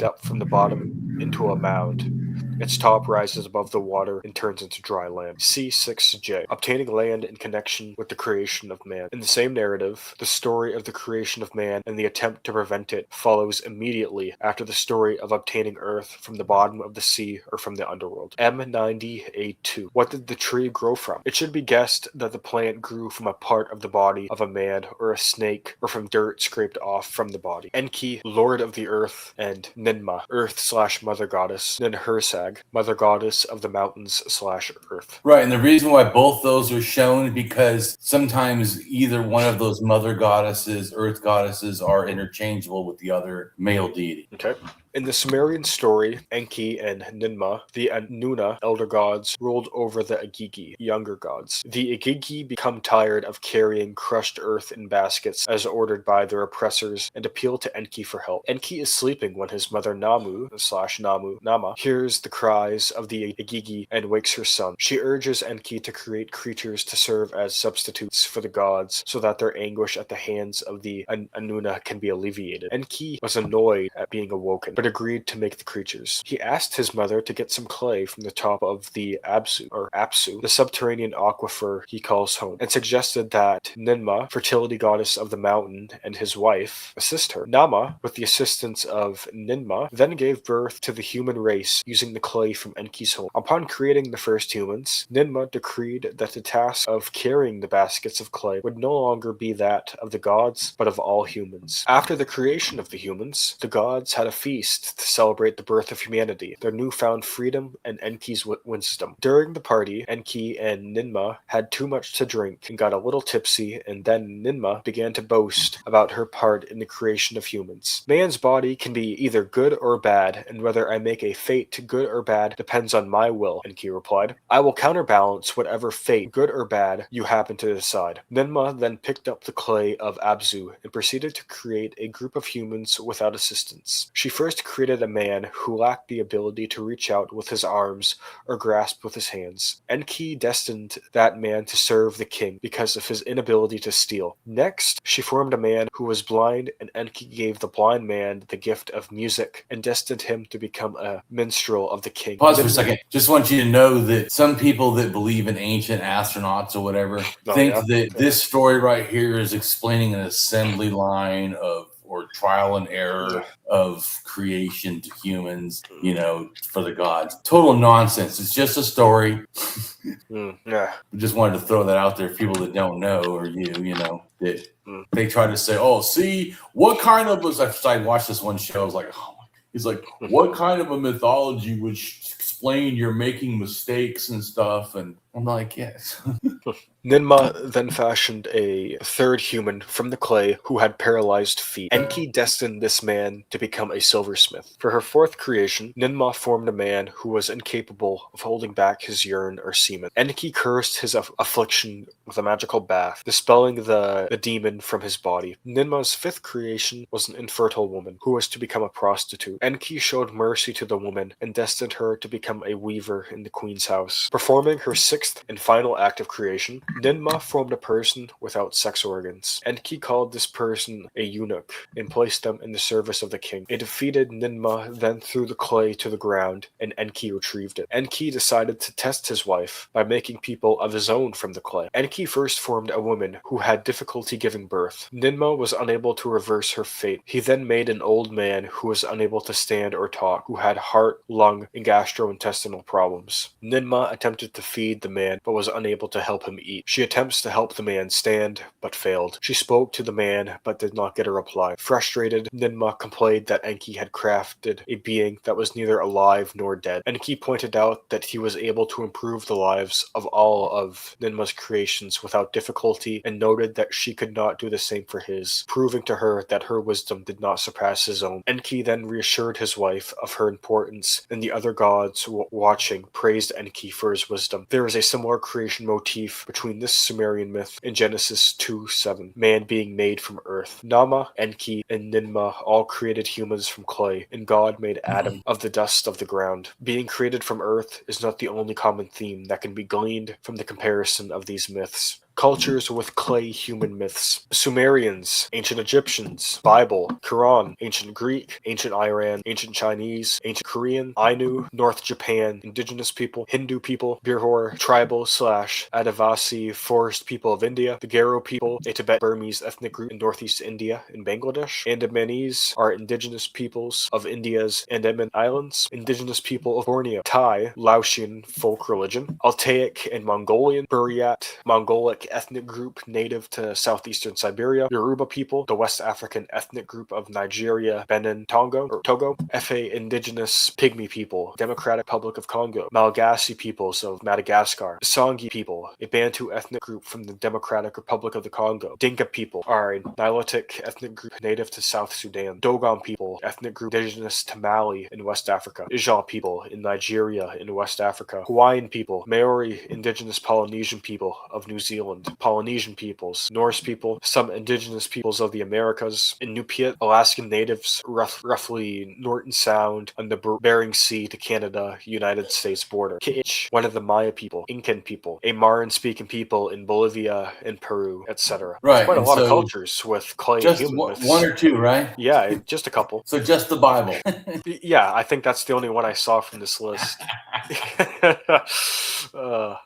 up from the bottom into a mound. Its top rises above the water and turns into dry land. C6J. Obtaining land in connection with the creation of man. In the same narrative, the story of the creation of man and the attempt to prevent it follows immediately after the story of obtaining earth from the bottom of the sea or from the underworld. M90A2. What did the tree grow from? It should be guessed that the plant grew from a part of the body of a man or a snake, or from dirt scraped off from the body. Enki, lord of the earth, and Ninma, earth/mother goddess. Ninhursag, mother goddess of the mountains/earth. Right, and the reason why both those are shown because sometimes either one of those mother goddesses, earth goddesses, are interchangeable with the other male deity. Okay. In the Sumerian story, Enki and Ninmah, the Anuna, elder gods, ruled over the Igigi, younger gods. The Igigi become tired of carrying crushed earth in baskets as ordered by their oppressors and appeal to Enki for help. Enki is sleeping when his mother Nama hears the cries of the Igigi and wakes her son. She urges Enki to create creatures to serve as substitutes for the gods so that their anguish at the hands of the Anuna can be alleviated. Enki was annoyed at being awoken, but agreed to make the creatures. He asked his mother to get some clay from the top of the Apsu, the subterranean aquifer he calls home, and suggested that Ninmah, fertility goddess of the mountain, and his wife assist her. Nama, with the assistance of Ninmah, then gave birth to the human race using the clay from Enki's home. Upon creating the first humans, Ninmah decreed that the task of carrying the baskets of clay would no longer be that of the gods, but of all humans. After the creation of the humans, the gods had a feast to celebrate the birth of humanity, their newfound freedom, and Enki's wisdom. During the party, Enki and Ninmah had too much to drink and got a little tipsy, and then Ninmah began to boast about her part in the creation of humans. Man's body can be either good or bad, and whether I make a fate good or bad depends on my will, Enki replied. I will counterbalance whatever fate, good or bad, you happen to decide. Ninmah then picked up the clay of Abzu and proceeded to create a group of humans without assistance. She first created a man who lacked the ability to reach out with his arms or grasp with his hands. Enki destined that man to serve the king because of his inability to steal. Next, she formed a man who was blind, and Enki gave the blind man the gift of music and destined him to become a minstrel of the king. Pause for a second. Just want you to know that some people that believe in ancient astronauts or whatever think that this story right here is explaining an assembly line of or trial and error of creation to humans, for the gods. Total nonsense. It's just a story. Just wanted to throw that out there for people that don't know, or that they try to say, oh, see, what kind of was I watched this one show, I was like, oh, he's like, what kind of a mythology would explain you're making mistakes and stuff? And I'm like, yes. Ninmah then fashioned a third human from the clay who had paralyzed feet. Enki destined this man to become a silversmith. For her fourth creation, Ninmah formed a man who was incapable of holding back his urine or semen. Enki cursed his affliction with a magical bath, dispelling the demon from his body. Ninmah's fifth creation was an infertile woman who was to become a prostitute. Enki showed mercy to the woman and destined her to become a weaver in the queen's house. Performing her sixth and final act of creation, Ninmah formed a person without sex organs. Enki called this person a eunuch and placed them in the service of the king. A defeated Ninmah then threw the clay to the ground, and Enki retrieved it. Enki decided to test his wife by making people of his own from the clay. Enki first formed a woman who had difficulty giving birth. Ninmah was unable to reverse her fate. He then made an old man who was unable to stand or talk, who had heart, lung, and gastrointestinal problems. Ninmah attempted to feed the man, but was unable to help him eat. She attempts to help the man stand, but failed. She spoke to the man, but did not get a reply. Frustrated, Ninmah complained that Enki had crafted a being that was neither alive nor dead. Enki pointed out that he was able to improve the lives of all of Ninmah's creations without difficulty, and noted that she could not do the same for his, proving to her that her wisdom did not surpass his own. Enki then reassured his wife of her importance, and the other gods watching praised Enki for his wisdom. There is a similar creation motif between this Sumerian myth in Genesis 2:7, man being made from earth. Nama, Enki, and Ninmah all created humans from clay, and God made Adam of the dust of the ground. Being created from earth is not the only common theme that can be gleaned from the comparison of these myths. Cultures with clay human myths. Sumerians, ancient Egyptians, Bible, Quran, ancient Greek, ancient Iran, ancient Chinese, ancient Korean, Ainu, North Japan, indigenous people, Hindu people, Birhor, tribal / Adivasi forest people of India, the Garo people, a Tibet-Burmese ethnic group in northeast India and Bangladesh. Andamanese are indigenous peoples of India's Andaman Islands, indigenous people of Borneo, Thai, Laotian folk religion, Altaic and Mongolian, Buryat, Mongolic Asiatic ethnic group native to southeastern Siberia, Yoruba people, the West African ethnic group of Nigeria, Benin, Togo, Efe indigenous Pygmy people, Democratic Republic of Congo, Malagasy peoples of Madagascar, Songi people, a Bantu ethnic group from the Democratic Republic of the Congo, Dinka people are a Nilotic ethnic group native to South Sudan, Dogon people, ethnic group indigenous to Mali in West Africa, Ijan people in Nigeria in West Africa, Hawaiian people, Maori indigenous Polynesian people of New Zealand, Polynesian peoples, Norse people, some indigenous peoples of the Americas, Inupiat, Alaskan natives, roughly Norton Sound and the Bering Sea to Canada, United States border, Kiich, one of the Maya people, Incan people, a Maran-speaking people in Bolivia and Peru, etc. Right. Quite a And lot of so cultures with clay just human one myths. or two, right? Yeah, just a couple. So just the Bible. Yeah, I think that's the only one I saw from this list.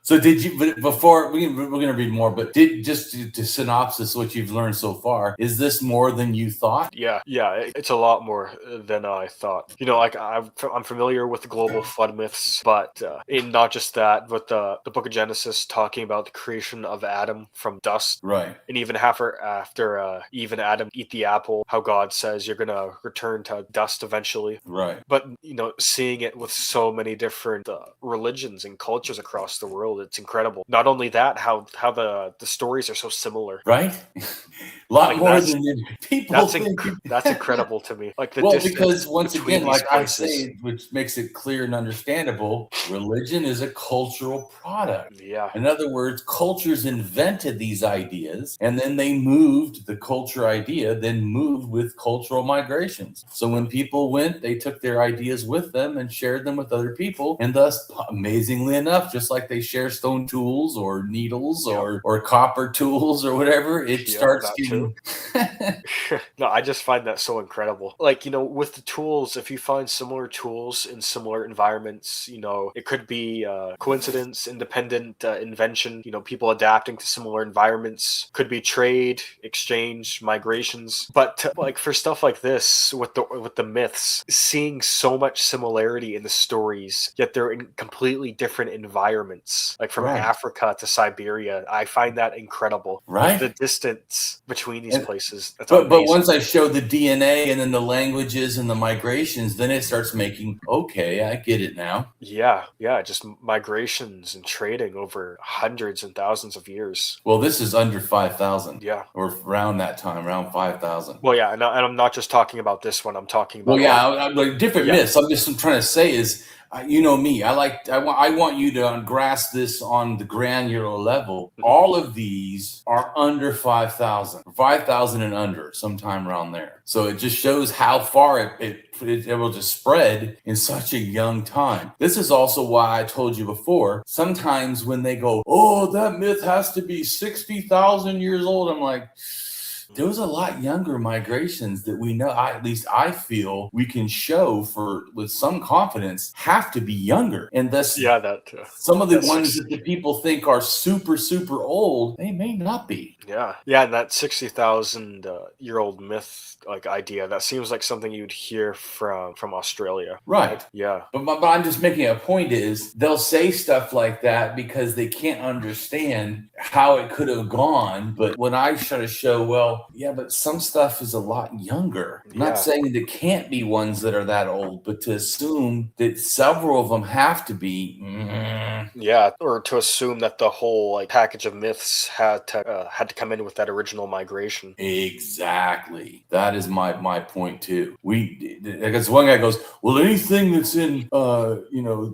So did you, but before we're going to read more, but to synopsis what you've learned so far, is this more than you thought? Yeah, it's a lot more than I thought. You know, like I'm familiar with the global flood myths, but in not just that, but the Book of Genesis talking about the creation of Adam from dust, Right. and even after Eve and Adam eat the apple, how God says you're gonna return to dust eventually. Right. But you know, seeing it with so many different religions and cultures across the world, it's incredible. Not only that, how the stories are so similar. Right. A lot Like, more than people think. That's incredible to me. Like the Well, distance because once between again, these like I places. say, which makes it clear and understandable, religion is a cultural product. Yeah. In other words, cultures invented these ideas and then they moved the culture idea, then moved with cultural migrations. So when people went, they took their ideas with them and shared them with other people. And thus, amazingly enough, just like they share stone tools or needles or copper tools or whatever, it starts getting. No, I just find that so incredible. Like, you know, with the tools, if you find similar tools in similar environments, you know, it could be coincidence, independent invention, you know, people adapting to similar environments, could be trade, exchange, migrations. But like for stuff like this with the myths, seeing so much similarity in the stories, yet they're in completely different environments, like from Africa to Siberia, I find that incredible. Right. The distance between these places. That's but amazing. once I show the DNA and then the languages and the migrations, then it starts making, okay, I get it now. Yeah, just migrations and trading over hundreds and thousands of years. Well, this is under 5,000. Yeah. Or around that time, around 5,000. Well, yeah, and I'm not just talking about this one. I'm talking about. Well, yeah, like different myths. I'm just trying to say is, you know me. I want you to grasp this on the granular level. Mm-hmm. All of these are under 5,000, 5,000 and under, sometime around there. So it just shows how far it will just spread in such a young time. This is also why I told you before. Sometimes when they go, "Oh, that myth has to be 60,000 years old," I'm like, there was a lot younger migrations that we know, at least I feel we can show with some confidence have to be younger. And thus, some of the ones that the people think are super, super old, they may not be. Yeah, and that 60,000 year old myth idea, that seems like something you'd hear from Australia. Right. Yeah. But I'm just making a point is they'll say stuff like that because they can't understand how it could have gone. But when I try to show, well, yeah, but some stuff is a lot younger. I'm not saying there can't be ones that are that old, but to assume that several of them have to be. Yeah, or to assume that the whole package of myths had to come in with that original migration. Exactly. That is my point too. Because one guy goes, well, anything that's in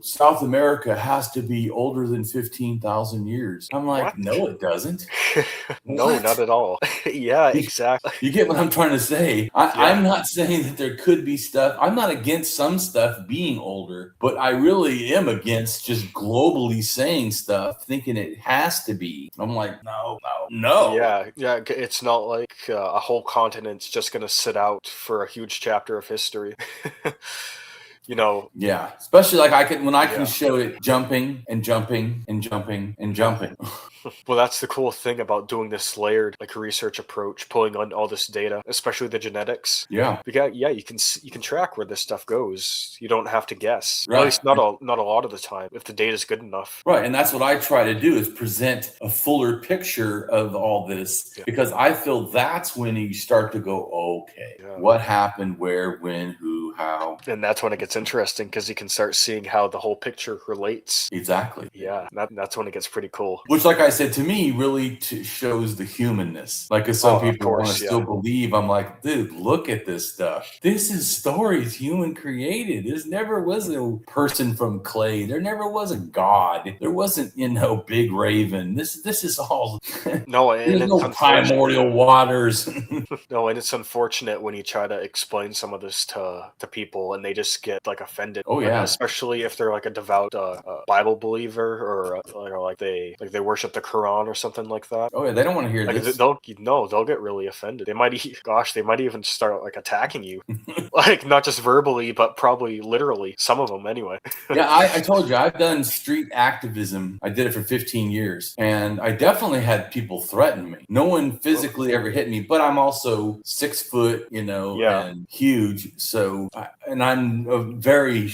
South America has to be older than 15,000 years. I'm like, what? No, it doesn't. No, not at all. Yeah, exactly. You get what I'm trying to say? I'm not saying that there could be stuff. I'm not against some stuff being older, but I really am against just globally saying stuff, thinking it has to be. I'm like, no. Yeah. It's not like a whole continent's just going to sit out for a huge chapter of history. Yeah, especially like when I can Yeah. show it jumping and jumping and jumping and jumping. Well, that's the cool thing about doing this layered like research approach, pulling on all this data, especially the genetics. Yeah, Because yeah, you can track where this stuff goes. You don't have to guess. At right. least not a lot of the time if the data's good enough. Right, and that's what I try to do is present a fuller picture of all this Yeah. because I feel that's when you start to go, okay, Yeah. what happened, where, when, who, how. And that's when it gets interesting because you can start seeing how the whole picture relates. Exactly. Yeah, that's when it gets pretty cool. Which, like I said, to me, really shows the humanness. Like, if some Oh, of people want to course, still yeah. believe, I'm like, dude, look at this stuff. This is stories human created. There never was a person from clay. There never was a god. There wasn't, big raven. This is all. No, and There's it's no unfortunate. primordial waters. No, and it's unfortunate when you try to explain some of this to people and they just get like offended. Oh, yeah. Especially if they're like a devout Bible believer or like they worship the Quran or something like that. Oh, yeah. They don't want to hear Like this. they'll get really offended. They might even start like attacking you, like not just verbally but probably literally. Some of them anyway. Yeah, I told you I've done street activism. I did it for 15 years, and I definitely had people threaten me. No one physically ever hit me, but I'm also 6 foot, Yeah. and huge. So, and I'm a very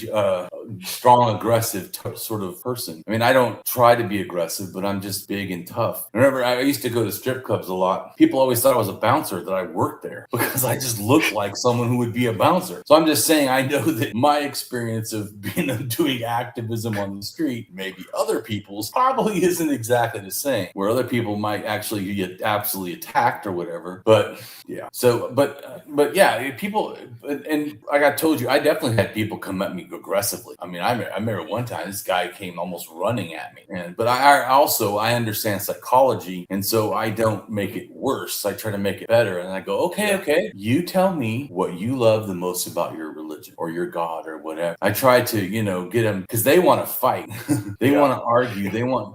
strong, aggressive sort of person. I mean, I don't try to be aggressive, but I'm just big and tough. Remember, I used to go to strip clubs a lot. People always thought I was a bouncer, that I worked there because I just looked like someone who would be a bouncer. So I'm just saying, I know that my experience of doing activism on the street, maybe other people's, probably isn't exactly the same. Where other people might actually get absolutely attacked or whatever. But yeah. So, but yeah, people, and like I told you, I definitely had people come at me aggressively. I mean, I remember one time this guy came almost running at me, but I understand psychology, and so I don't make it worse. I try to make it better, and I go, okay, you tell me what you love the most about your religion or your God or whatever. I try to, get them because they want to fight, they want to argue,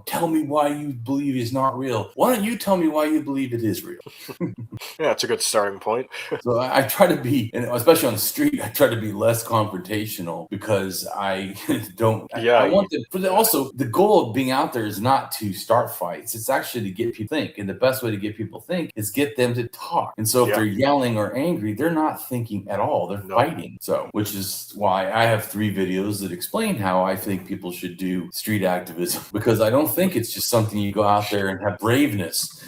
tell me why you believe it's not real. Why don't you tell me why you believe it is real? Yeah, it's a good starting point. So I try to be, and especially on the street, I try to be less confrontational because I don't. Yeah, I want to. But also, the goal of being out there is not to start fights. It's actually to get people to think, and the best way to get people to think is get them to talk. And so, if they're yelling or angry, they're not thinking at all. They're fighting. So, which is why I have 3 videos that explain how I think people should do street activism, because I don't think it's just something you go out there and have braveness.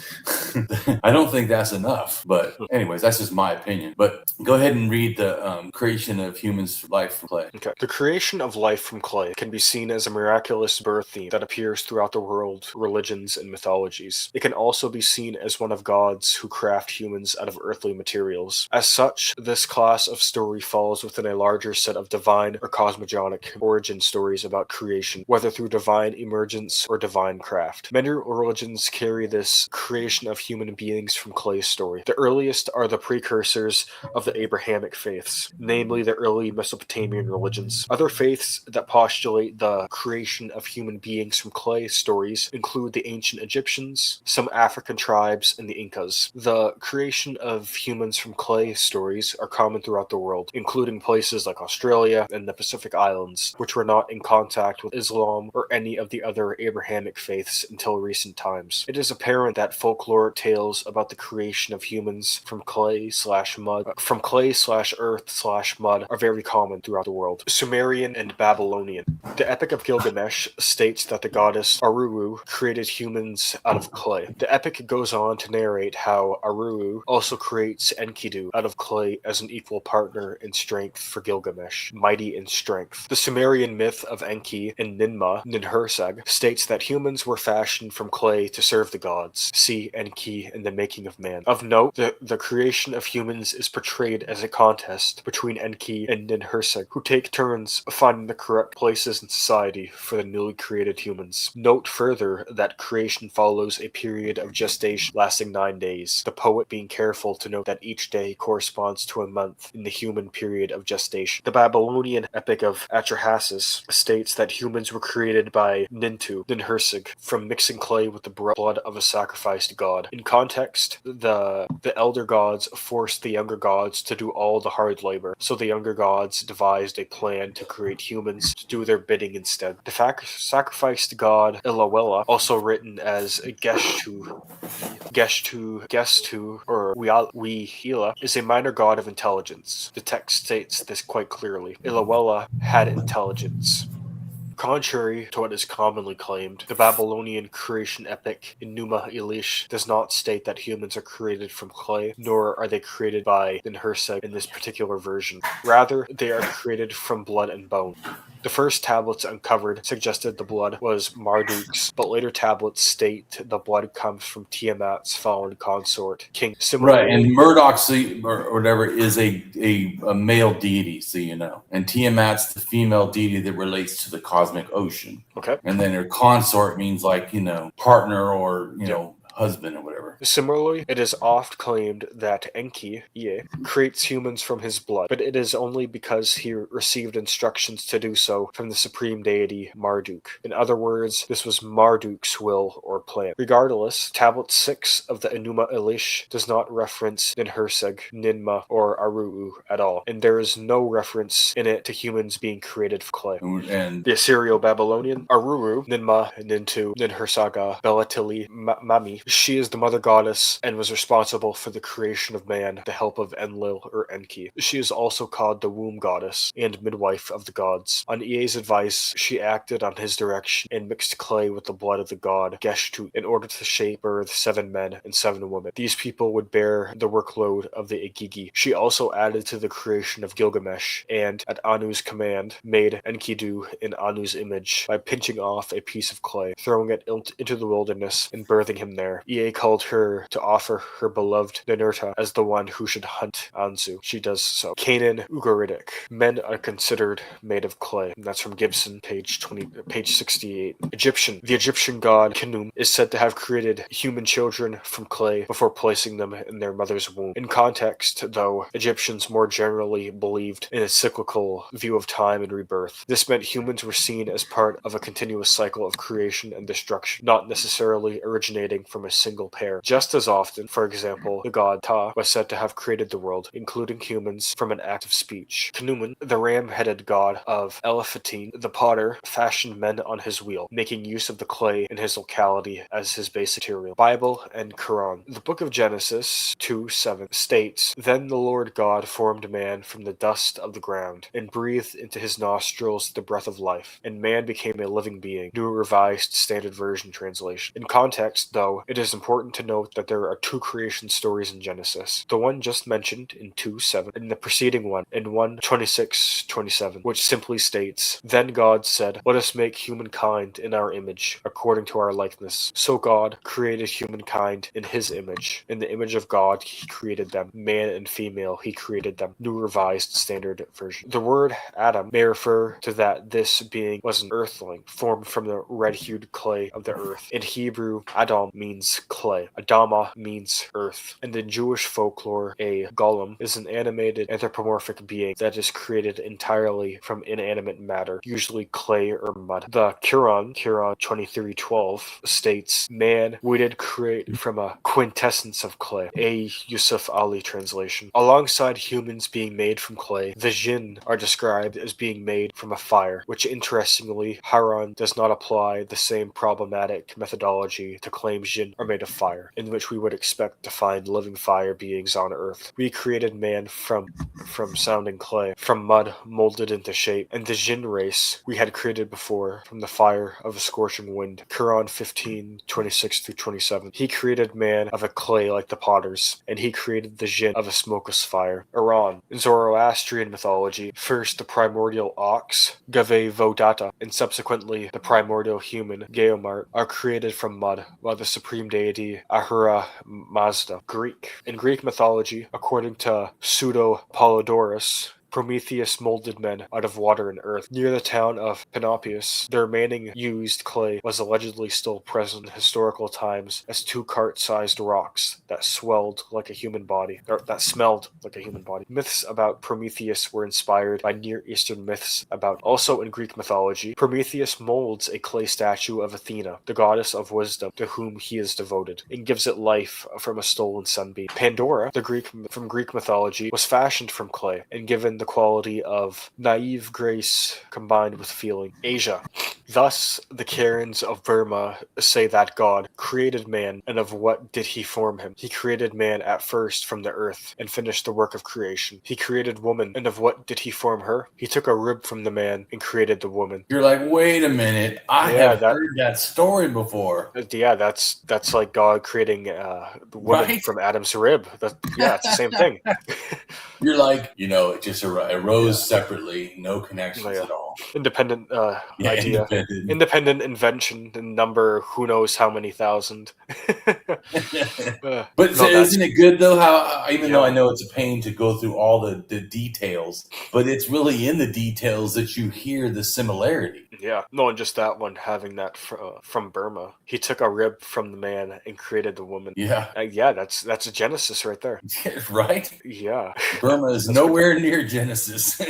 I don't think that's enough. But anyways, that's just my opinion. But go ahead and read the creation of humans' life from clay. Okay. The creation of life from clay can be seen as a miraculous birth theme that appears throughout the world, religions, and mythologies. It can also be seen as one of gods who craft humans out of earthly materials. As such, this class of story falls within a larger set of divine or cosmogonic origin stories about creation, whether through divine emergence or divine craft. Many religions carry this creation of human beings from clay story. The earliest are the precursors of the Abrahamic faiths, namely the early Mesopotamian religions. Other faiths that postulate the creation of human beings from clay stories include the ancient Egyptians, some African tribes, and the Incas. The creation of humans from clay stories are common throughout the world, including places like Australia and the Pacific Islands, which were not in contact with Islam or any of the other Abrahamic faiths until recent times. It is apparent that folklore tales about the creation of humans from clay/earth/mud are very common throughout the world. Sumerian and Babylonian. The Epic of Gilgamesh states that the goddess Aruru created humans out of clay. The epic goes on to narrate how Aruru also creates Enkidu out of clay as an equal partner in strength for Gilgamesh, mighty in strength. The Sumerian myth of Enki and Ninhursag, states that humans were fashioned from clay to serve the gods. See Enki and the Making of Man. Of note, the creation of humans is portrayed as a contest between Enki and Ninhursag, who take turns finding the correct places in society for the newly created humans. Note further that creation follows a period of gestation lasting 9 days, the poet being careful to note that each day corresponds to a month in the human period of gestation. creation. The Babylonian epic of Atrahasis states that humans were created by Ninhursag, from mixing clay with the blood of a sacrificed god. In context, the elder gods forced the younger gods to do all the hard labor, so the younger gods devised a plan to create humans to do their bidding instead. The sacrificed god Ilawela, also written as Gestu, or Wihila, is a minor god of intelligence. The text states this quite clearly. Ilawela had intelligence. Contrary to what is commonly claimed, the Babylonian creation epic Enuma Elish does not state that humans are created from clay, nor are they created by Ninhursag in this particular version. Rather, they are created from blood and bone. The first tablets uncovered suggested the blood was Marduk's, but later tablets state the blood comes from Tiamat's fallen consort, King. Right, and Murdoch, or whatever, is a male deity, so you know. And Tiamat's the female deity that relates to the cosmic ocean. Okay. And then her consort means partner or, husband or whatever. Similarly, it is oft claimed that Enki, creates humans from his blood, but it is only because he received instructions to do so from the supreme deity Marduk. In other words, this was Marduk's will or plan. Regardless, Tablet 6 of the Enuma Elish does not reference Ninhursag, Ninmah, or Aruu at all, and there is no reference in it to humans being created from clay. And the Assyrio-Babylonian Aruru, Ninmah, Nintu, Ninhursaga, Belatili, Mami. She is the mother goddess and was responsible for the creation of man with the help of Enlil or Enki. She is also called the womb goddess and midwife of the gods. On Ea's advice, she acted on his direction and mixed clay with the blood of the god Geshtu in order to shape birth 7 men and 7 women. These people would bear the workload of the Igigi. She also added to the creation of Gilgamesh and, at Anu's command, made Enkidu in Anu's image by pinching off a piece of clay, throwing it into the wilderness, and birthing him there. Ea called her to offer her beloved Ninurta as the one who should hunt Anzu. She does so. Canaan Ugaritic. Men are considered made of clay. And that's from Gibson, page 68. Egyptian. The Egyptian god Khnum is said to have created human children from clay before placing them in their mother's womb. In context, though, Egyptians more generally believed in a cyclical view of time and rebirth. This meant humans were seen as part of a continuous cycle of creation and destruction, not necessarily originating from a single pair. Just as often, for example, the god Ta was said to have created the world, including humans, from an act of speech. Khnum, the ram-headed god of Elephatine, the potter, fashioned men on his wheel, making use of the clay in his locality as his base material. Bible and Quran. The book of Genesis 2:7 states, "Then the Lord God formed man from the dust of the ground, and breathed into his nostrils the breath of life, and man became a living being." New Revised Standard Version translation. In context, though, it is important to note that there are 2 creation stories in Genesis. The one just mentioned in 2:7, and the preceding one in 1:26-27, which simply states, "Then God said, let us make humankind in our image, according to our likeness. So God created humankind in his image. In the image of God he created them. Man and female he created them." New Revised Standard Version. The word Adam may refer to that this being was an earthling, formed from the red-hued clay of the earth. In Hebrew, Adam means clay. Adama means earth. And in Jewish folklore, a golem is an animated anthropomorphic being that is created entirely from inanimate matter, usually clay or mud. The Quran 23:12 states, "Man we did create from a quintessence of clay." A Yusuf Ali translation. Alongside humans being made from clay, the jinn are described as being made from a fire, which interestingly, Haran does not apply the same problematic methodology to claim jinn are made of fire, in which we would expect to find living fire beings on earth. We created man from sounding clay, from mud molded into shape, and the jinn race we had created before from the fire of a scorching wind. Quran 15:26-27. He created man of a clay like the potters, and he created the jinn of a smokeless fire. Iran. In Zoroastrian mythology, first the primordial ox, Gave Vodata, and subsequently the primordial human, Geomart, are created from mud, while the supreme deity, Ahura Mazda. Greek. In Greek mythology, according to Pseudo-Polydorus, Prometheus molded men out of water and earth. Near the town of Panopeus, the remaining used clay was allegedly still present in historical times as 2 cart-sized rocks that swelled like a human body, or that smelled like a human body. Myths about Prometheus were inspired by Near Eastern myths about. Also in Greek mythology, Prometheus molds a clay statue of Athena, the goddess of wisdom, to whom he is devoted, and gives it life from a stolen sunbeam. Pandora, from Greek mythology, was fashioned from clay and given the quality of naive grace combined with feeling. Asia. Thus, the Karens of Burma say that God created man, and of what did he form him? He created man at first from the earth, and finished the work of creation. He created woman, and of what did he form her? He took a rib from the man, and created the woman. You're like, wait a minute, I have heard that story before. Yeah, that's like God creating the woman from Adam's rib. It's the same thing. You're like, it just arose separately, no connections at all. Independent idea. Independent invention in number who knows how many thousand. But isn't it good though how even though I know it's a pain to go through all the details, but it's really in the details that you hear the similarity. Yeah, no, and just that one, having that from Burma. He took a rib from the man and created the woman. Yeah. That's a Genesis right there. Right? Yeah. Burma is nowhere near Genesis.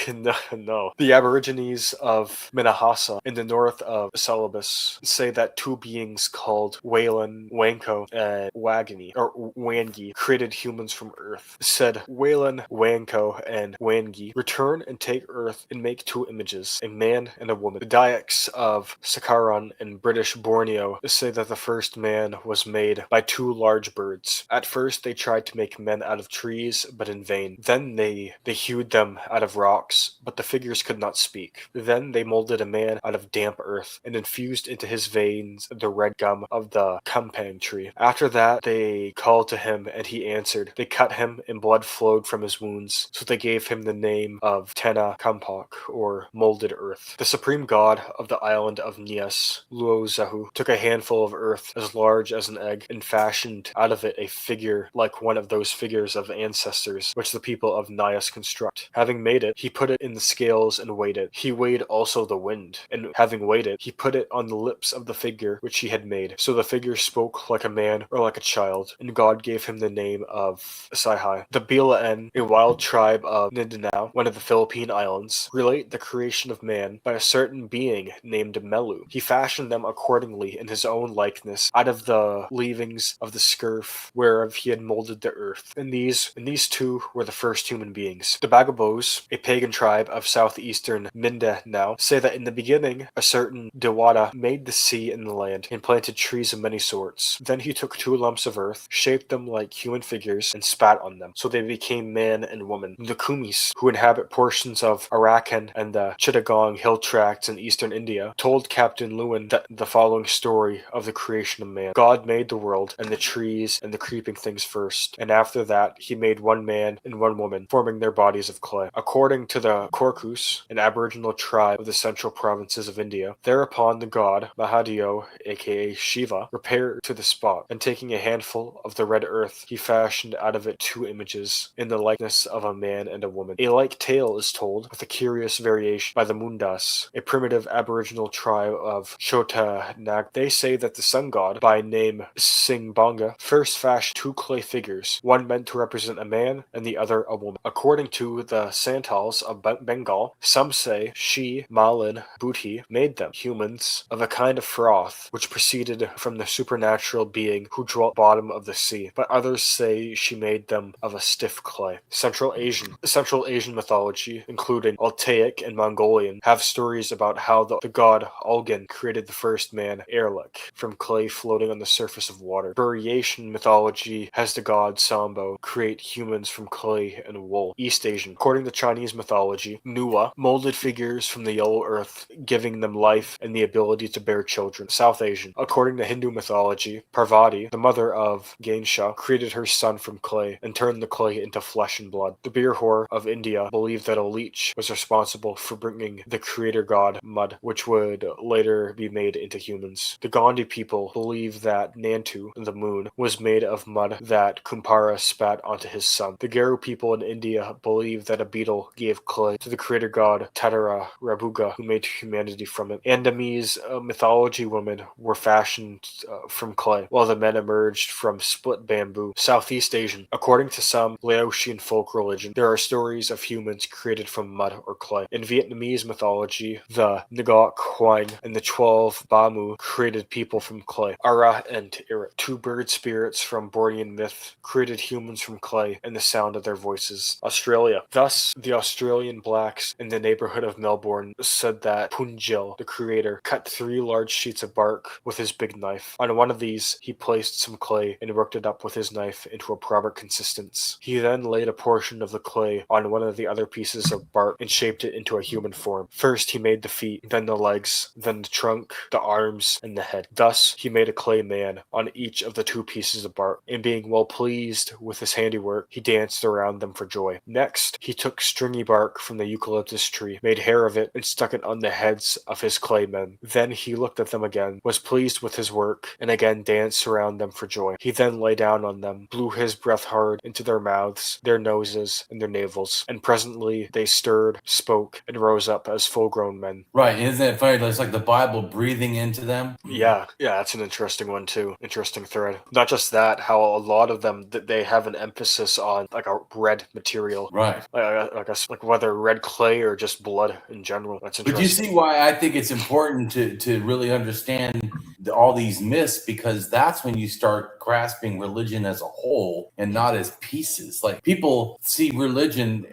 No. The Aborigines of Minahasa in the north of Celebes say that 2 beings called Wayland, Wanko, and Wangi created humans from Earth. Said Wayland, Wanko, and Wangi, return and take Earth and make 2 images, a man and a woman. The Dayaks of Sakaran and British Borneo say that the first man was made by 2 large birds. At first they tried to make men out of trees, but in vain. Then they hewed them out of rocks, but the figures could not speak. Then they molded a man out of damp earth, and infused into his veins the red gum of the kumpang tree. After that they called to him, and he answered. They cut him, and blood flowed from his wounds, so they gave him the name of Tena Kampak, or molded earth. The supreme god of the island of Nias, Luozahu, took a handful of earth as large as an egg, and fashioned out of it a figure like one of those figures of ancestors which the people of Nias construct. Having made it, he put it in the scales and weighed it. He weighed also the wind, and having weighed it, he put it on the lips of the figure which he had made. So the figure spoke like a man or like a child, and God gave him the name of Saihai. The Bilaen, a wild tribe of Mindanao, one of the Philippine islands, relate the creation of man by a certain being named Melu. He fashioned them accordingly in his own likeness out of the leavings of the scurf whereof he had molded the earth. And these 2 were the first human beings. The Bagabos, a pagan tribe of southeastern Mindanao, say that in the beginning a certain Dewata made the sea and the land, and planted trees of many sorts. Then he took 2 lumps of earth, shaped them like human figures, and spat on them, so they became man and woman. The Kumis, who inhabit portions of Arakan and the Chittagong hill tracts in eastern India, told Captain Lewin the following story of the creation of man. God made the world and the trees and the creeping things first, and after that he made 1 man and 1 woman, forming their bodies of clay. According to the Korkus, an aboriginal tribe of the central provinces of India, thereupon the god Mahadev, aka Shiva, repaired to the spot, and taking a handful of the red earth, he fashioned out of it 2 images in the likeness of a man and a woman. A like tale is told, with a curious variation, by the Mundas, a primitive aboriginal tribe of Chota Nag. They say that the sun god, by name Singbanga, first fashioned 2 clay figures, one meant to represent a man and the other a woman. According to the Santals of Bengal, some say she, Malin, Bhuti, made them, humans, of a kind of froth, which proceeded from the supernatural being who dwelt bottom of the sea, but others say she made them of a stiff clay. Central Asian mythology, including Altaic and Mongolian, have stories about how the god Algan created the first man, Erlik, from clay floating on the surface of water. Burjatian mythology has the god Sambo create humans from clay and wool. East Asian. According to Chinese mythology, Nuwa molded figures from the yellow earth, giving them life and the ability to bear children. South Asian. According to Hindu mythology, mythology, Parvati, the mother of Ganesha, created her son from clay and turned the clay into flesh and blood. The beer whore of India believed that a leech was responsible for bringing the creator god mud, which would later be made into humans. The Gandhi people believe that Nantu, the moon, was made of mud that Kumpara spat onto his son. The Garu people in India believe that a beetle gave clay to the creator god Tatara Rabuga, who made humanity from it. Andamese mythology women were fashioned from clay, while the men emerged from split bamboo. Southeast Asian. According to some Laotian folk religion, there are stories of humans created from mud or clay. In Vietnamese mythology, the Ngok Hoang and the 12 Bamu created people from clay. Ara and Irit, two bird spirits from Bornean myth, created humans from clay and the sound of their voices. Australia. Thus, the Australian blacks in the neighborhood of Melbourne said that Punjil, the creator, cut 3 large sheets of bark with his big knife. On one of these, he placed some clay and worked it up with his knife into a proper consistence. He then laid a portion of the clay on one of the other pieces of bark and shaped it into a human form. First, he made the feet, then the legs, then the trunk, the arms, and the head. Thus, he made a clay man on each of the 2 pieces of bark, and being well pleased with his handiwork, he danced around them for joy. Next, he took stringy bark from the eucalyptus tree, made hair of it, and stuck it on the heads of his clay men. Then he looked at them again, was pleased with his work, and again danced around them for joy. He then lay down on them, blew his breath hard into their mouths, their noses, and their navels, and presently they stirred, spoke, and rose up as full-grown men. Right. Isn't it funny? It's like the Bible breathing into them. Yeah, that's an interesting one too. Interesting thread. Not just that, how a lot of them they have an emphasis on like a red material, Right. Like whether red clay or just blood in general. That's interesting. But you see why I think it's important to really understand all these myths, because that's when you start grasping religion as a whole and not as pieces. Like people see religion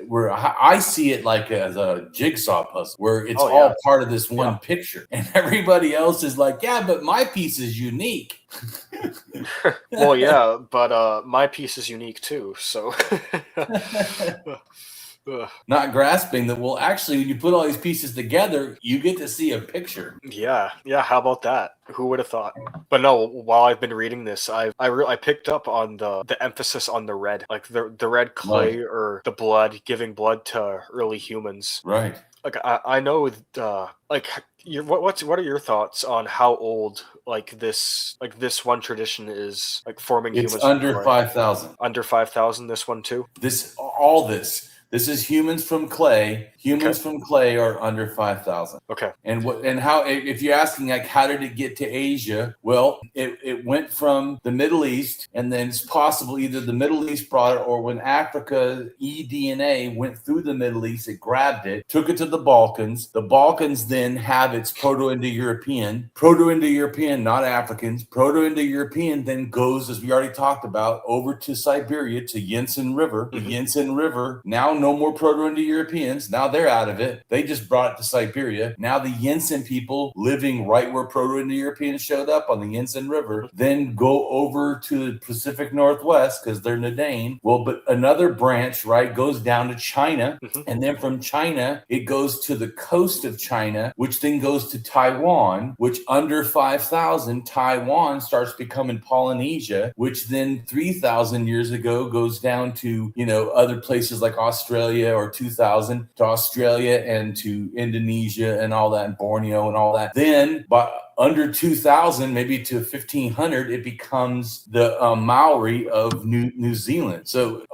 where I see it like as a jigsaw puzzle where it's all part of this one picture, and everybody else is like, yeah, but my piece is unique. Well, yeah, but my piece is unique too, so not grasping that, well, actually, when you put all these pieces together, you get to see a picture. Yeah, how about that? Who would have thought? But no, while I've been reading this, I picked up on the emphasis on the red, like the red clay or the blood, giving blood to early humans. Right. Like I know like what are your thoughts on how old this one tradition is, like forming humans? It's under 5,000. Under 5,000. This one too. This is humans from clay. Humans from clay are under 5,000. Okay. And how, if you're asking like how did it get to Asia? Well, it went from the Middle East, and then it's possible either the Middle East brought it, or when Africa eDNA went through the Middle East, it grabbed it, took it to the Balkans. The Balkans then have its Proto-Indo-European, not Africans. Proto-Indo-European then goes, as we already talked about, over to Siberia to Yinsen River. The Yinsen River, now no more Proto-Indo-Europeans. Now they're out of it. They just brought it to Siberia. Now the Yinsen people living right where Proto-Indo-Europeans showed up on the Yinsen River then go over to the Pacific Northwest because they're Nadane. Well, but another branch, right, goes down to China. And then from China, it goes to the coast of China, which then goes to Taiwan, which under 5,000, Taiwan starts becoming Polynesia, which then 3,000 years ago goes down to, other places like Australia, or 2,000 to Australia and to Indonesia and all that, and Borneo and all that. Then by under 2,000, maybe to 1,500, it becomes the Maori of New Zealand. So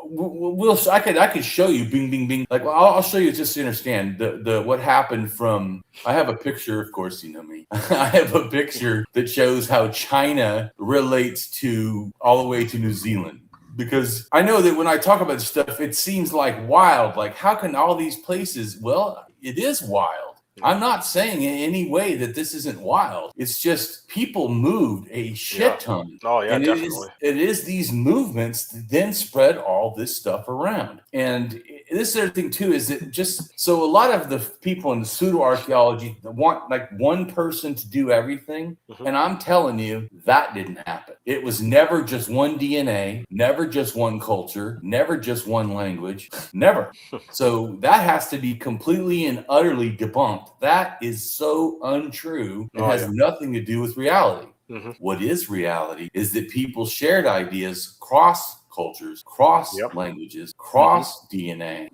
I could show you, bing, bing, bing. Like, well, I'll show you just to understand the what happened from. I have a picture, of course, you know me. I have a picture that shows how China relates to all the way to New Zealand. Because I know that when I talk about this stuff, it seems like wild. Like, how can all these places? Well, it is wild. I'm not saying in any way that this isn't wild. It's just people moved a shit ton. Oh, yeah, and definitely. It is these movements that then spread all this stuff around. And this other thing, too, is that just so a lot of the people in the pseudo-archaeology want like one person to do everything. And I'm telling you, that didn't happen. It was never just one DNA, never just one culture, never just one language, never. So that has to be completely and utterly debunked. That is so untrue. It has nothing to do with reality. Mm-hmm. What is reality is that people shared ideas cross cultures, cross Yep. languages, Mm-hmm. cross DNA.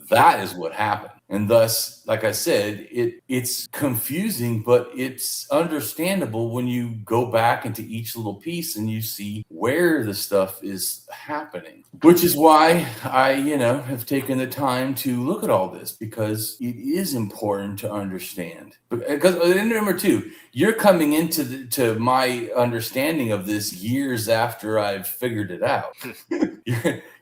That is what happened. And thus, like I said, it's confusing, but it's understandable when you go back into each little piece and you see where the stuff is happening. Which is why I, have taken the time to look at all this, because it is important to understand. Because and number two, you're coming into to my understanding of this years after I've figured it out.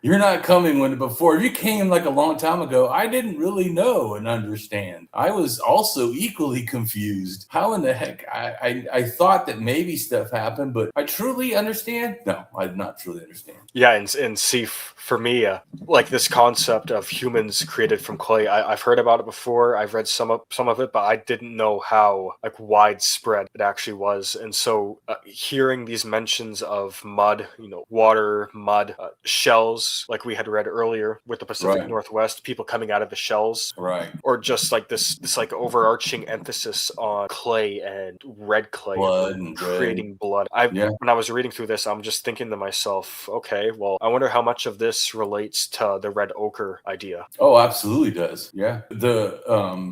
You're not coming when before. If you came like a long time ago, I didn't really know and understand. I was also equally confused. How in the heck? I thought that maybe stuff happened, but I truly understand? No, I did not truly understand. Yeah, and see, for me, like this concept of humans created from clay, I've heard about it before. I've read some of it, but I didn't know how like widespread it actually was. And so, hearing these mentions of mud, water, mud, shells, like we had read earlier with the Pacific Right. Northwest, people coming out of the shells, Right. or just like this like overarching emphasis on clay and red clay Blood for and creating red. blood. Yeah. When I was reading through this, I'm just thinking to myself, okay, well, I wonder how much of this relates to the red ochre idea. Oh, absolutely does. Yeah. The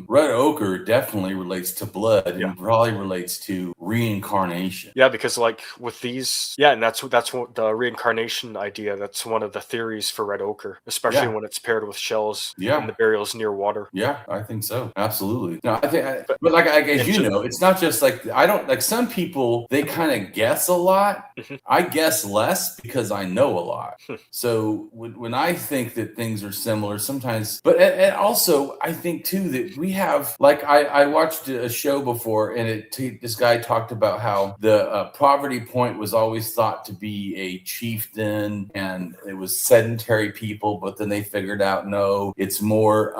red ochre definitely relates to blood Yeah. and probably relates to reincarnation. Yeah, because like with these, yeah, and that's what the reincarnation idea. That's one of the theories for red ochre, especially Yeah. when it's paired with shells Yeah. and the burials near water. Yeah, I think so. Absolutely. No, I think, But- but like as and you ju- know, it's not just like I don't like some people. They kind of guess a lot. Mhm. I guess less because I know a lot. Hmm. So when I think that things are similar, sometimes, but and also I think too that we have like I watched a show before, and this guy talked about how the poverty point was always thought to be a chieftain, and it was sedentary people, but then they figured out no, it's more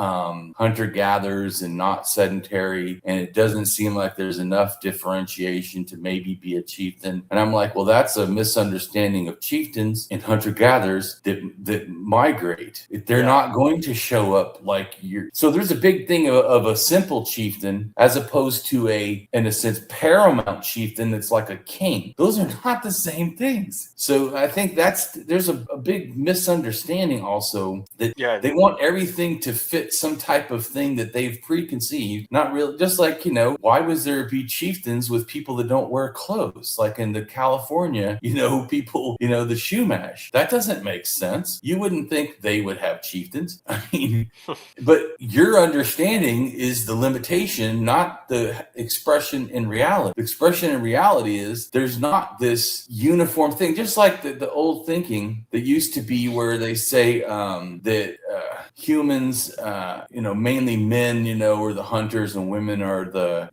hunter gatherers and not sedentary, and it doesn't seem like there's enough differentiation to maybe be a chieftain. And I'm like, well, that's a misunderstanding of chieftains and hunter gatherers that migrate. They're Yeah. not going to show up like you're. So there's a big thing of a simple chieftain as opposed to in a sense, paramount chieftain that's like a king. Those are not the same things. So I think there's a big misunderstanding also that Yeah. they want everything to fit some type of thing that they've preconceived. Not really, just like, why was there be chieftains with people that don't wear clothes? Like in the California, people, the Shumash. That doesn't make sense. You wouldn't think they would have chieftains. I mean, but your understanding is the limitation, not the expression in reality. The expression in reality is there's not this uniform thing, just like the old thinking that used to be where they say that humans, mainly men, are the hunters and women are the,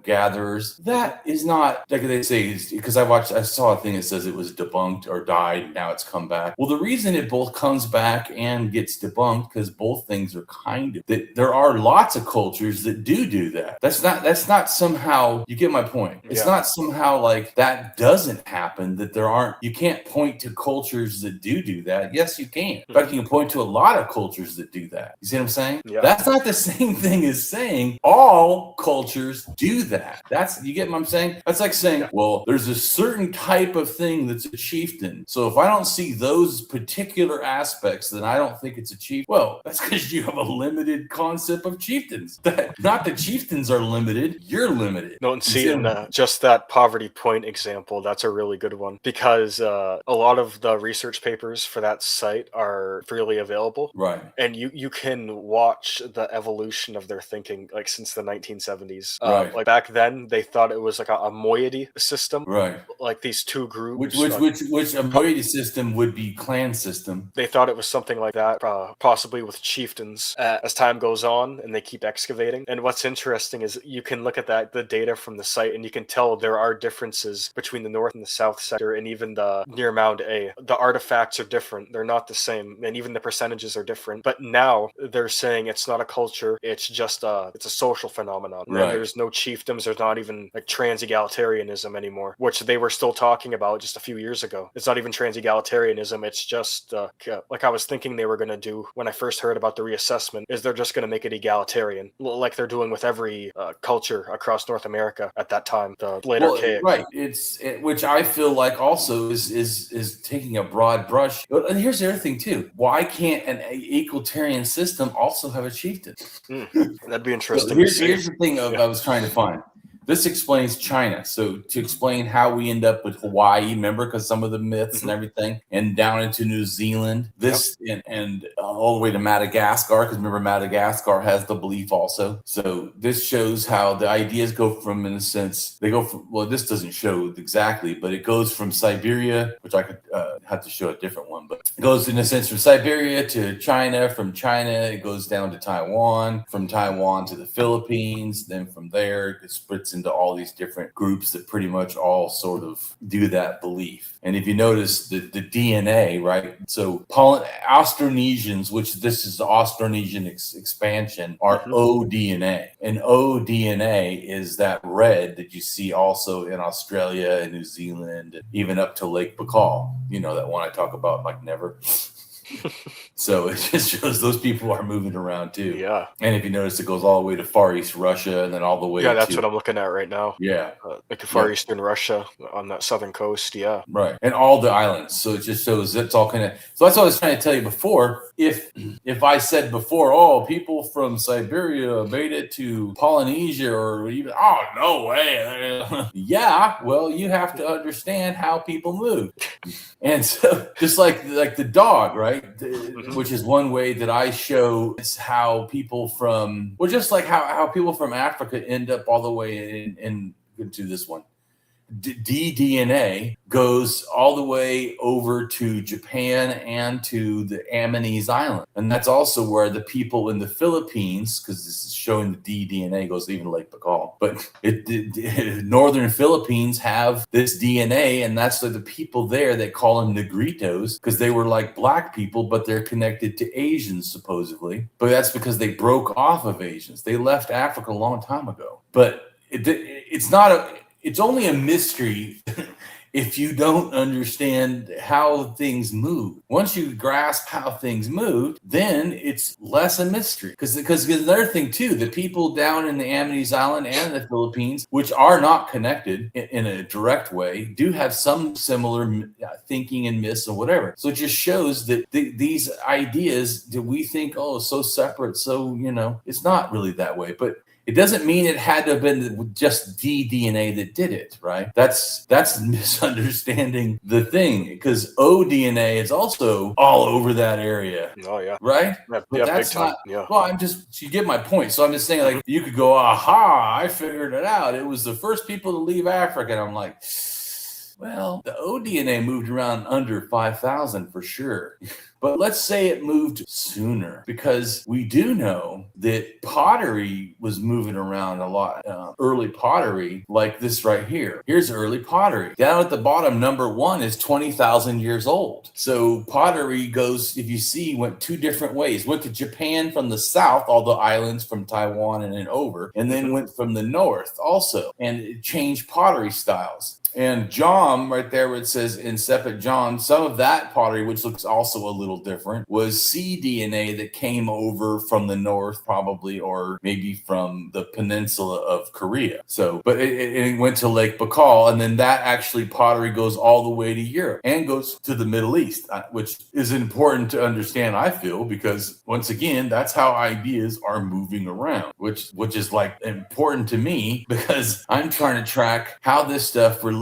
gatherers. That is not, like they say, because I saw a thing that says it was debunked or died. Now it's come back. Well, the reason it both comes back and gets debunked, because both things are kind of, that there are lots of cultures that do that. That's not somehow, you get my point. It's not somehow like that doesn't happen, that you can't point to cultures that do that. Yes, you can. In fact, you can point to a lot of cultures that do that. You see what I'm saying? Yeah. That's not the same thing as saying all cultures do that. You get what I'm saying? That's like saying, well, there's a certain type of thing that's a chieftain. So if I don't see those particular aspects, then I don't think it's a chief. Well, that's because you have a limited concept of chieftains. Not the chieftains are limited, you're limited. No, and see, just that poverty point example, that's a really good one, because a lot of the research papers for that site are freely available. Right. And you can watch the evolution of their thinking, like since the 1970s. Right. Like back then, they thought it was like a moiety system. Right. Like these two groups. Which a moiety system would be clan system. They thought it was something like that, possibly with chieftains. As time goes on and they keep excavating. And what's interesting is you can look at the data from the site, and you can tell there are differences between the north and the south sector, and even the near Mound A. The artifacts are different. They're not the same, and even the percentages are different. But now they're saying it's not a culture, it's just it's a social phenomenon. Right. And there's no chiefdoms, there's not even like trans egalitarianism anymore, which they were still talking about just a few years ago. It's not even trans egalitarianism, it's just like I was thinking they were going to do when I first heard about the reassessment, is they're just going to make it egalitarian, like they're doing with every culture across North America at that time, the late archaic. Right. Which I feel like also is taking a broad brush. But here's the other thing too. Why can't an egalitarian system also have a chieftain? That'd be interesting. So here's the thing I was trying to find. This explains China. So to explain how we end up with Hawaii, remember, because some of the myths and everything, and down into New Zealand, and all the way to Madagascar, because remember Madagascar has the belief also. So this shows how the ideas go from, in a sense, this doesn't show exactly, but it goes from Siberia, which I could have to show a different one, but it goes in a sense from Siberia to China, from China it goes down to Taiwan, from Taiwan to the Philippines, then from there it splits into all these different groups that pretty much all sort of do that belief. And if you notice the DNA, right? So Austronesians, which this is the Austronesian expansion, are O DNA. And O DNA is that red that you see also in Australia and New Zealand, and even up to Lake Baikal. You know, that one I talk about like never. So it just shows those people are moving around too. Yeah. And if you notice, it goes all the way to Far East Russia and then all the way to... that's what I'm looking at right now. Yeah. Like Far Eastern Russia on that southern coast. Yeah. Right. And all the islands. So it just shows it's all kind of... So that's what I was trying to tell you before. If I said before, people from Siberia made it to Polynesia or even... Oh, no way. Yeah. Well, you have to understand how people move. And so just like the dog, right? Which is one way that I show it's how people from, just like how people from Africa end up all the way into this one. DNA goes all the way over to Japan and to the Ammonese Island. And that's also where the people in the Philippines, because this is showing the DNA goes even to Lake Baikal, but northern Philippines have this DNA, and that's the people there, they call them Negritos, because they were like black people, but they're connected to Asians, supposedly. But that's because they broke off of Asians. They left Africa a long time ago. But it's only a mystery if you don't understand how things move. Once you grasp how things move, then it's less a mystery. Because another thing too, the people down in the Ammonese Island and the Philippines, which are not connected in a direct way, do have some similar thinking and myths or whatever. So it just shows that these ideas that we think, so separate, so, it's not really that way. But it doesn't mean it had to have been just DNA that did it, right? That's misunderstanding the thing, because ODNA is also all over that area. Oh yeah, right. Yeah, but that's big time. not. Yeah. Well, you get my point. So I'm just saying, like, you could go, aha, I figured it out. It was the first people to leave Africa, and I'm like, well, the ODNA moved around under 5,000 for sure. But let's say it moved sooner, because we do know that pottery was moving around a lot. Early pottery, like this right here. Here's early pottery. Down at the bottom, number 1 is 20,000 years old. So pottery goes, if you see, went 2 different ways. Went to Japan from the south, all the islands from Taiwan and then over, and then went from the north also. And it changed pottery styles. And John, right there where it says in Sepet John, some of that pottery, which looks also a little different, was cDNA that came over from the north, probably, or maybe from the peninsula of Korea. So, but it went to Lake Baikal, and then that actually pottery goes all the way to Europe and goes to the Middle East, which is important to understand, I feel, because once again, that's how ideas are moving around, which is like important to me, because I'm trying to track how this stuff relates,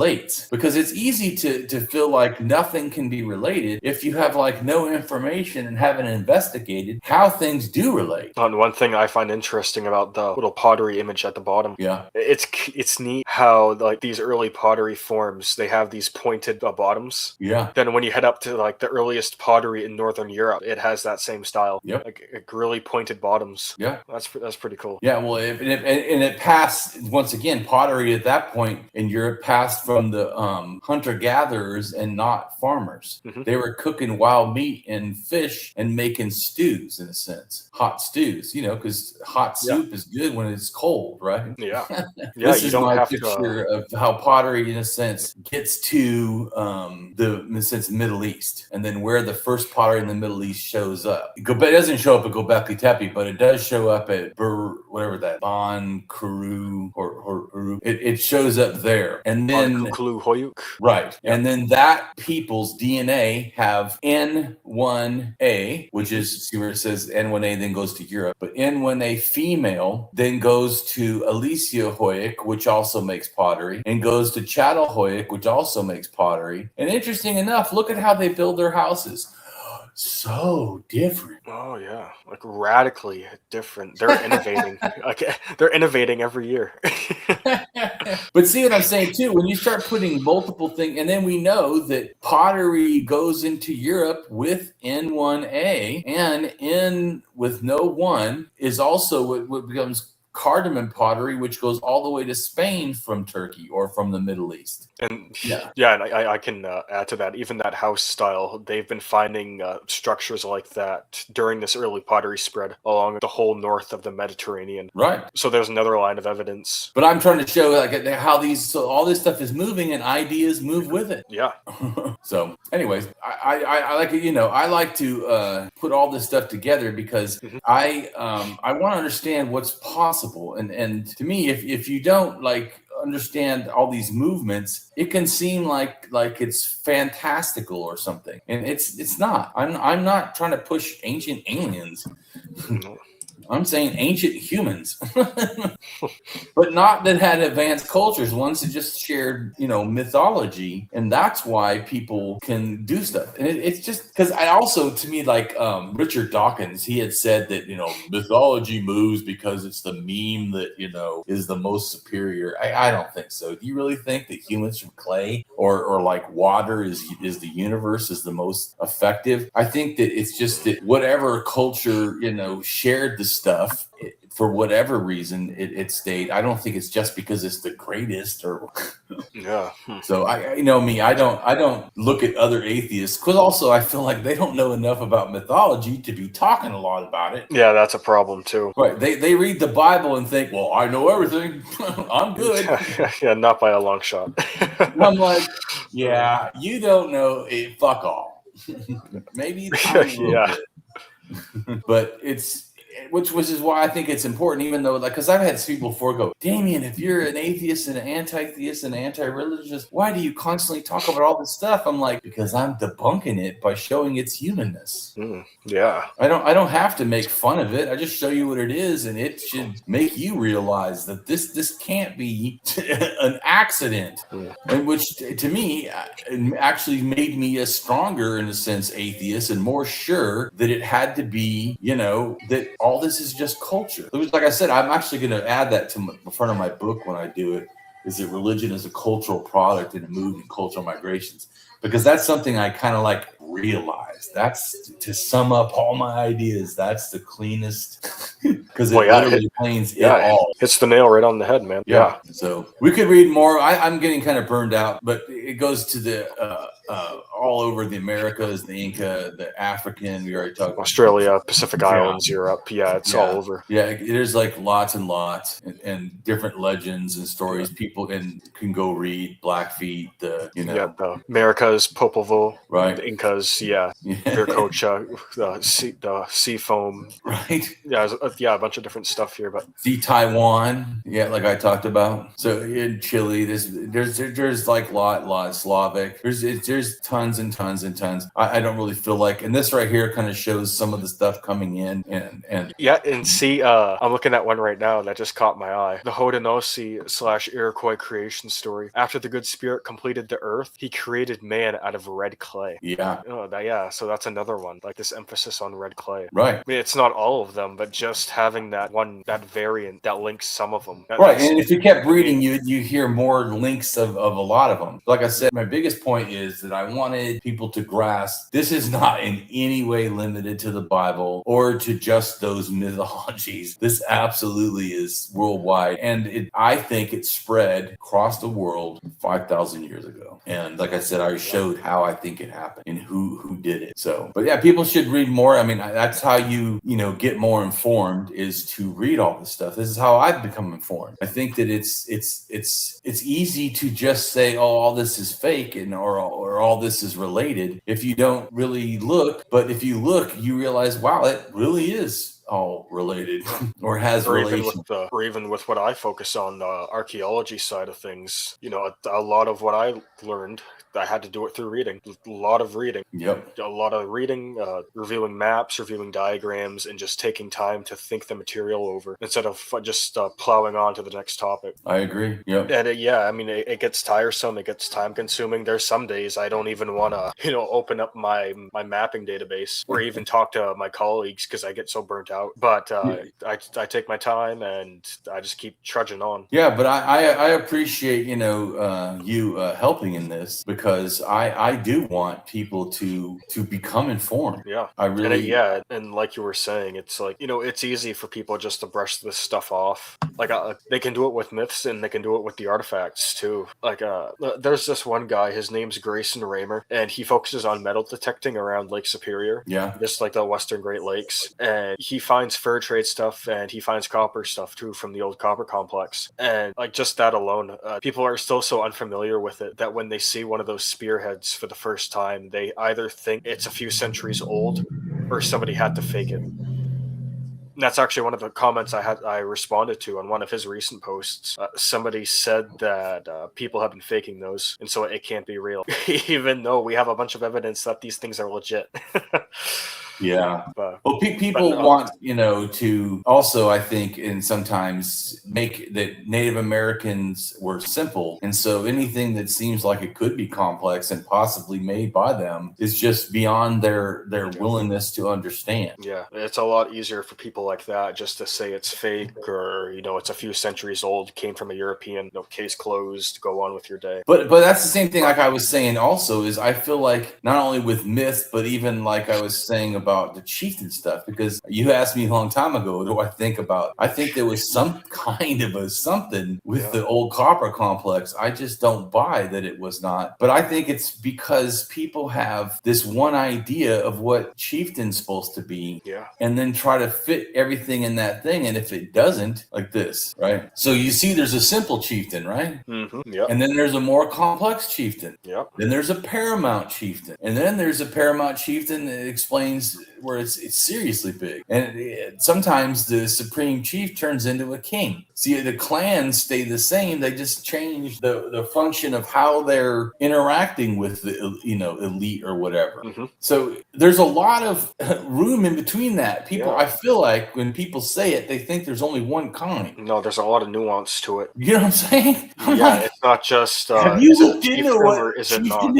because it's easy to feel like nothing can be related if you have like no information and haven't investigated how things do relate. And one thing I find interesting about the little pottery image at the bottom, it's neat how like these early pottery forms, they have these pointed bottoms. Yeah. Then when you head up to like the earliest pottery in Northern Europe, it has that same style. Yep. Like really pointed bottoms. Yeah. That's pretty cool. Yeah. Well, it passed, once again, pottery at that point in Europe passed from the hunter-gatherers and not farmers. Mm-hmm. They were cooking wild meat and fish and making stews, in a sense, hot stews, because hot soup is good when it's cold, right? Yeah. This You is don't my have picture to. of how pottery, in a sense, gets to the Middle East, and then where the first pottery in the Middle East shows up. It doesn't show up at Göbekli Tepe, but it does show up at whatever that Ban Kuru or it shows up there, and then right, and then that people's DNA have N1A, which is, see where it says N1A, then goes to Europe, but N1A female then goes to Elysiohoic, which also makes pottery, and goes to Chattelhoic, which also makes pottery. And interesting enough, look at how they build their houses. So different. Oh yeah, like radically different. They're innovating. They're innovating every year. But see what I'm saying too, when you start putting multiple things, and then we know that pottery goes into Europe with N1A, and N with no one is also what becomes cardamom pottery, which goes all the way to Spain from Turkey or from the Middle East. And and I can add to that. Even that house style, they've been finding structures like that during this early pottery spread along the whole north of the Mediterranean. Right. So there's another line of evidence. But I'm trying to show how all this stuff is moving and ideas move with it. Yeah. So, anyways, I like it. I like to put all this stuff together because I want to understand what's possible. And to me, if you don't understand all these movements, it can seem like it's fantastical or something, and it's not. I'm not trying to push ancient aliens. I'm saying ancient humans, but not that had advanced cultures, ones that just shared, mythology. And that's why people can do stuff. And it's just because to me, Richard Dawkins, he had said that, mythology moves because it's the meme that, is the most superior. I don't think so. Do you really think that humans from clay or like water is the universe is the most effective? I think that it's just that whatever culture, shared the stuff, for whatever reason it stayed. I don't think it's just because it's the greatest or So I don't look at other atheists, because also I feel like they don't know enough about mythology to be talking a lot about it. Yeah, that's a problem too. Right. They read the Bible and think, well, I know everything. I'm good. Yeah, not by a long shot. I'm like, yeah, you don't know fuck all. Maybe bit. But it's which is why I think it's important, even though, because I've had people before go, Damien, if you're an atheist and an anti-theist and anti-religious, why do you constantly talk about all this stuff? I'm like, because I'm debunking it by showing its humanness. Yeah. I don't have to make fun of it. I just show you what it is, and it should make you realize that this can't be an accident. And which, to me, actually made me a stronger, in a sense, atheist, and more sure that it had to be, that all this is just culture. Like I said, I'm actually going to add that to the front of my book when I do it, is that religion is a cultural product and a move in cultural migrations. Because that's something I kind of realized. That's, to sum up all my ideas, that's the cleanest, because it literally explains it all. Hits the nail right on the head, man. Yeah. So we could read more. I'm getting kind of burned out, but it goes to the all over the Americas, the Inca, the African. We already talked about Australia, Pacific Islands, Europe. Yeah, it's all over. Yeah, there's lots and lots and different legends and stories. People can go read Blackfeet. The Americas, Popol right? The Incas, Viracocha, the sea foam, right? Yeah, a bunch of different stuff here, but Taiwan, like I talked about. So in Chile, there's lot Slavic. There's tons and tons and tons. I don't really feel like, and this right here kind of shows some of the stuff coming in, and see, I'm looking at one right now that just caught my eye. The Haudenosaunee / Iroquois creation story. After the Good Spirit completed the earth, he created man out of red clay. So that's another one, this emphasis on red clay. Right. I mean, it's not all of them, but just having that variant that links some of them. Right, and if you kept reading, you hear more links of a lot of them. Like I said, my biggest point is that I want wanted people to grasp this is not in any way limited to the Bible or to just those mythologies. This absolutely is worldwide. And I think it spread across the world 5,000 years ago. And like I said, I showed how I think it happened and who did it. So, but yeah, people should read more. I mean, that's how you get more informed, is to read all this stuff. This is how I've become informed. I think that it's easy to just say, oh, all this is fake or all this is related if you don't really look. But if you look, you realize, wow, it really is all related or has relation. Even with what I focus on, the archaeology side of things, a lot of what I learned, I had to do it through reading. A lot of reading. Yep. A lot of reading, reviewing maps, reviewing diagrams, and just taking time to think the material over instead of just plowing on to the next topic. I agree. Yep. And it gets tiresome. It gets time consuming. There's some days I don't even want to, open up my mapping database or even talk to my colleagues because I get so burnt out. But I take my time and I just keep trudging on. Yeah, but I appreciate, you helping in this, because I do want people to become informed. Yeah. I really. And like you were saying, it's like, it's easy for people just to brush this stuff off. Like they can do it with myths and they can do it with the artifacts too. Like there's this one guy, his name's Grayson Raymer, and he focuses on metal detecting around Lake Superior. Yeah. Just like the Western Great Lakes. And he finds fur trade stuff and he finds copper stuff too from the old copper complex. And like just that alone, people are still so unfamiliar with it that when they see one of those spearheads for the first time, they either think it's a few centuries old or somebody had to fake it. And that's actually one of the comments I responded to on one of his recent posts. Somebody said that people have been faking those, and so it can't be real, even though we have a bunch of evidence that these things are legit. Yeah. Well, people want, to also, I think, and sometimes make that Native Americans were simple. And so anything that seems like it could be complex and possibly made by them is just beyond their willingness to understand. Yeah. It's a lot easier for people like that just to say it's fake or, it's a few centuries old, came from a European, case closed, go on with your day. But that's the same thing, like I was saying also, is I feel like not only with myth, but even like I was saying about the chieftain stuff, because you asked me a long time ago, what do I think about? I think there was some kind of something with the old copper complex. I just don't buy that it was not. But I think it's because people have this one idea of what chieftain's supposed to be, and then try to fit everything in that thing. And if it doesn't, like this, right? So you see, there's a simple chieftain, right? Mm-hmm. Yep. And then there's a more complex chieftain. Yep. Then there's a paramount chieftain. And then there's a paramount chieftain that explains where it's seriously big. And sometimes the supreme chief turns into a king. See, the clans stay the same. They just change the function of how they're interacting with the elite or whatever. Mm-hmm. So there's a lot of room in between that. People, I feel like when people say it, they think there's only one kind. No, there's a lot of nuance to it. You know what I'm saying? It's not just have you looked into what is it not?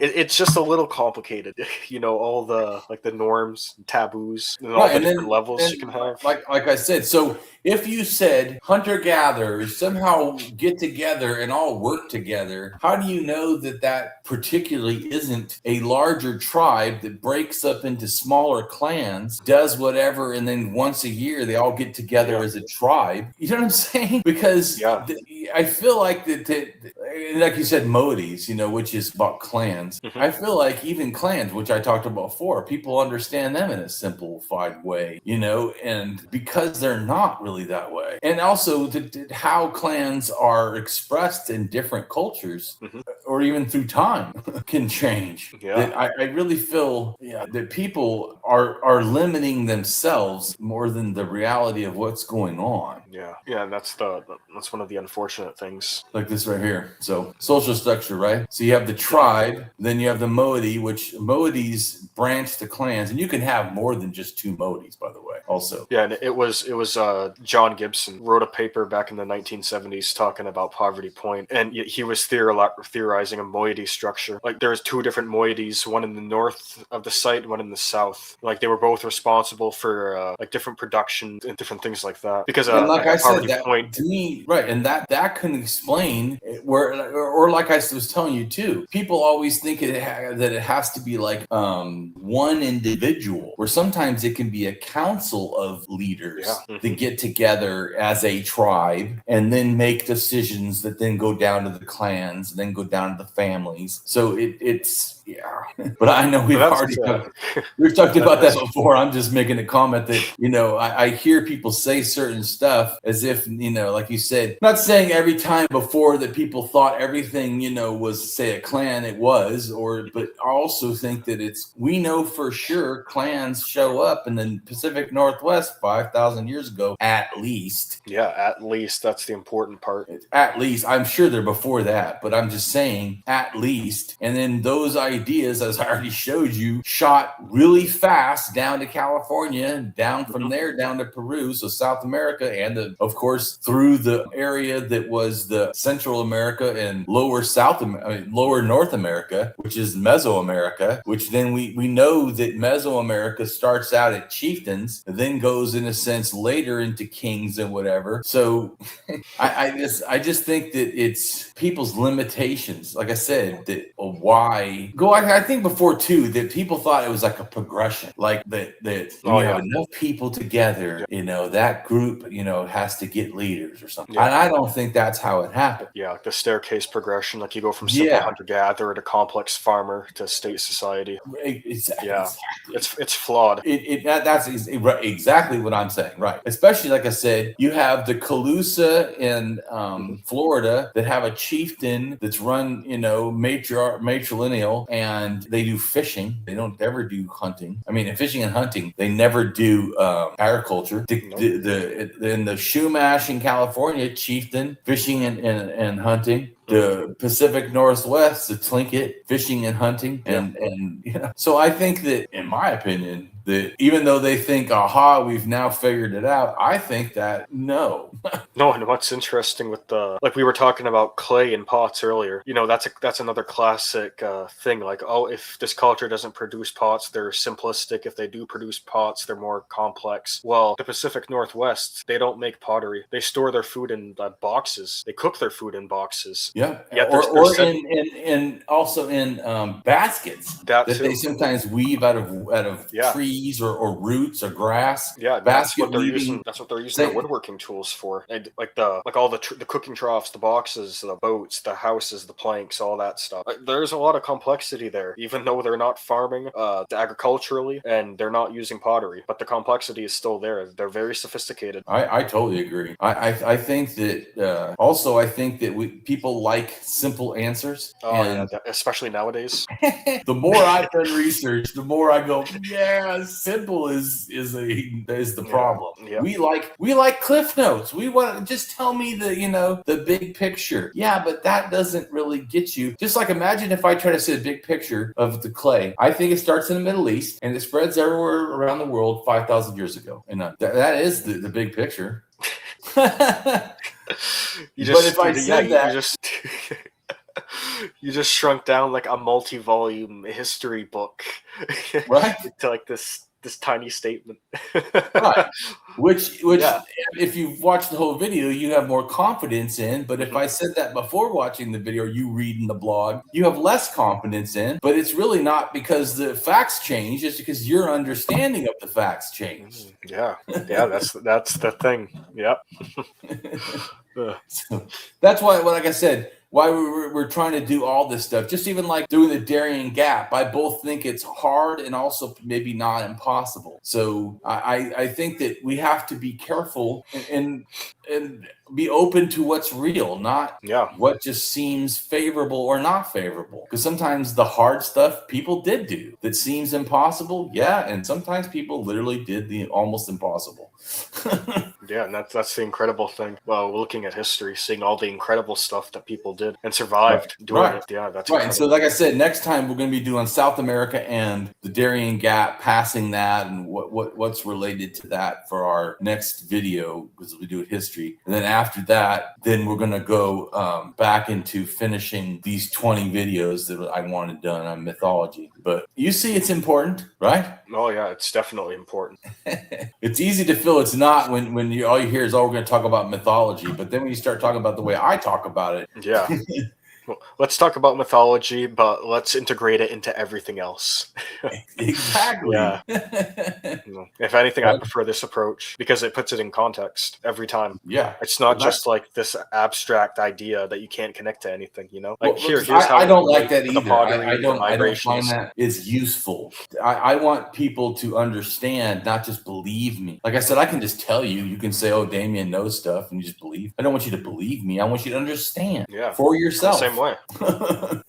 It's just a little complicated. All the the norms, and taboos, and all the different levels you can have. Like I said, so if you said hunter-gatherers somehow get together and all work together, how do you know that particularly isn't a larger tribe that breaks up into smaller clans, does whatever, and then once a year they all get together as a tribe? You know what I'm saying? Because I feel like that, like you said, modis, which is about clans. Mm-hmm. I feel like even clans, which I talked about before, people understand them in a simplified way, and because they're not really that way. And also how clans are expressed in different cultures, or even through time, can change. I really feel that people are limiting themselves more than the reality of what's going on. And that's one of the unfortunate things. Like this right here. So social structure, right? So you have the tribe, then you have the moiety, which moieties branch to clans, and you can have more than just two moieties, by the way. also. Yeah, and it was John Gibson wrote a paper back in the 1970s talking about Poverty Point, and he was theorizing a moiety structure. Like there's two different moieties, one in the north of the site, one in the south. Like they were both responsible for like different production and different things like that. Because and like I said, Poverty that Point, to me, right, and that can explain where, or like I was telling you too, people always think that it has to be like one individual, where sometimes it can be a council of leaders that get together as a tribe and then make decisions that then go down to the clans and then go down to the families. So it's but I know we've talked about that before. I'm just making a comment that I hear people say certain stuff as if like you said, not saying every time before that people thought everything was, say, a clan. It was, but I also think that we know for sure clans show up in the Pacific Northwest 5,000 years ago, at least. Yeah, at least. That's the important part. At least. I'm sure they're before that, but I'm just saying at least. And then those ideas, as I already showed you, shot really fast down to California, down from there down to Peru, so South America, and of course through the area that was the Central America and lower North America, which is Mesoamerica, which then we know that Mesoamerica starts out at chieftains, then goes in a sense later into kings and whatever. So I just think that it's people's limitations. Like I said, that why go. I think before too that people thought it was like a progression, like that when you have enough people together, that group has to get leaders or something. And I don't think that's how it happened. Yeah, like the staircase progression, like you go from simple hunter-gatherer to complex farmer to state society. Exactly. Yeah, it's flawed. That's exactly what I'm saying, right? Especially, like I said, you have the Calusa in Florida that have a chieftain that's run, matrilineal, and they do fishing. They don't ever do hunting. I mean, fishing and hunting, they never do agriculture. In the Shumash in California, chieftain, fishing and hunting. The Pacific Northwest, the Tlingit, fishing and hunting, and so I think that, in my opinion, that even though they think, aha, we've now figured it out, I think that no. No, and what's interesting with like we were talking about clay and pots earlier, that's another classic thing. Like, oh, if this culture doesn't produce pots, they're simplistic. If they do produce pots, they're more complex. Well, the Pacific Northwest, they don't make pottery. They store their food in boxes. They cook their food in boxes. Yeah, and also in baskets that they sometimes weave out of trees or roots or grass. Yeah, that's what they're using. That's what they're using their woodworking tools for. And like all the cooking troughs, the boxes, the boats, the houses, the planks, all that stuff. There's a lot of complexity there, even though they're not farming agriculturally and they're not using pottery, but the complexity is still there. They're very sophisticated. I totally agree. I think that also I think that people like simple answers. Especially nowadays. The more I've done research, the more I go, simple is the problem. Yeah. We like Cliff Notes. We want to just tell me the big picture. Yeah, but that doesn't really get you. Just like imagine if I try to see a big picture of the clay. I think it starts in the Middle East and it spreads everywhere around the world 5,000 years ago. And that is the big picture. You just shrunk down like a multi-volume history book, right? To like this tiny statement, right? Which if you've watched the whole video, you have more confidence in. But if I said that before watching the video, or you reading the blog, you have less confidence in. But it's really not because the facts change; it's because your understanding of the facts changed. Yeah, that's the thing. Yep. So that's why, like I said, why we're trying to do all this stuff. Just even like doing the Darien Gap, I both think it's hard and also maybe not impossible. So I think that we have to be careful. And and be open to what's real, not Yeah. what just seems favorable or not favorable. Because sometimes the hard stuff people did do that seems impossible, yeah, and sometimes people literally did the almost impossible. Yeah, and that's the incredible thing. Well, looking at history, seeing all the incredible stuff that people did and survived doing it. Yeah, that's right. And so, incredible. like I said, next time we're going to be doing South America and the Darien Gap, passing that, and what's related to that for our next video, because we do history. And then after that, then we're going to go back into finishing these 20 videos that I wanted done on mythology. But you see, it's important, right? Oh yeah, it's definitely important. It's easy to feel it's not when all you hear is, oh, we're going to talk about mythology. But then when you start talking about the way I talk about it, Yeah. Well, let's talk about mythology, but let's integrate it into everything else. exactly. Yeah. If anything, I prefer this approach because it puts it in context every time. Yeah. It's not just like this abstract idea that you can't connect to anything, you know? Like, Well, here's how I don't like that the either. pottery, I the don't find migrations. that is useful. I want people to understand, not just believe me. Like I said, I can just tell you. You can say, "Oh, Damien knows stuff," and you just believe. I don't want you to believe me. I want you to understand for yourself. The same way.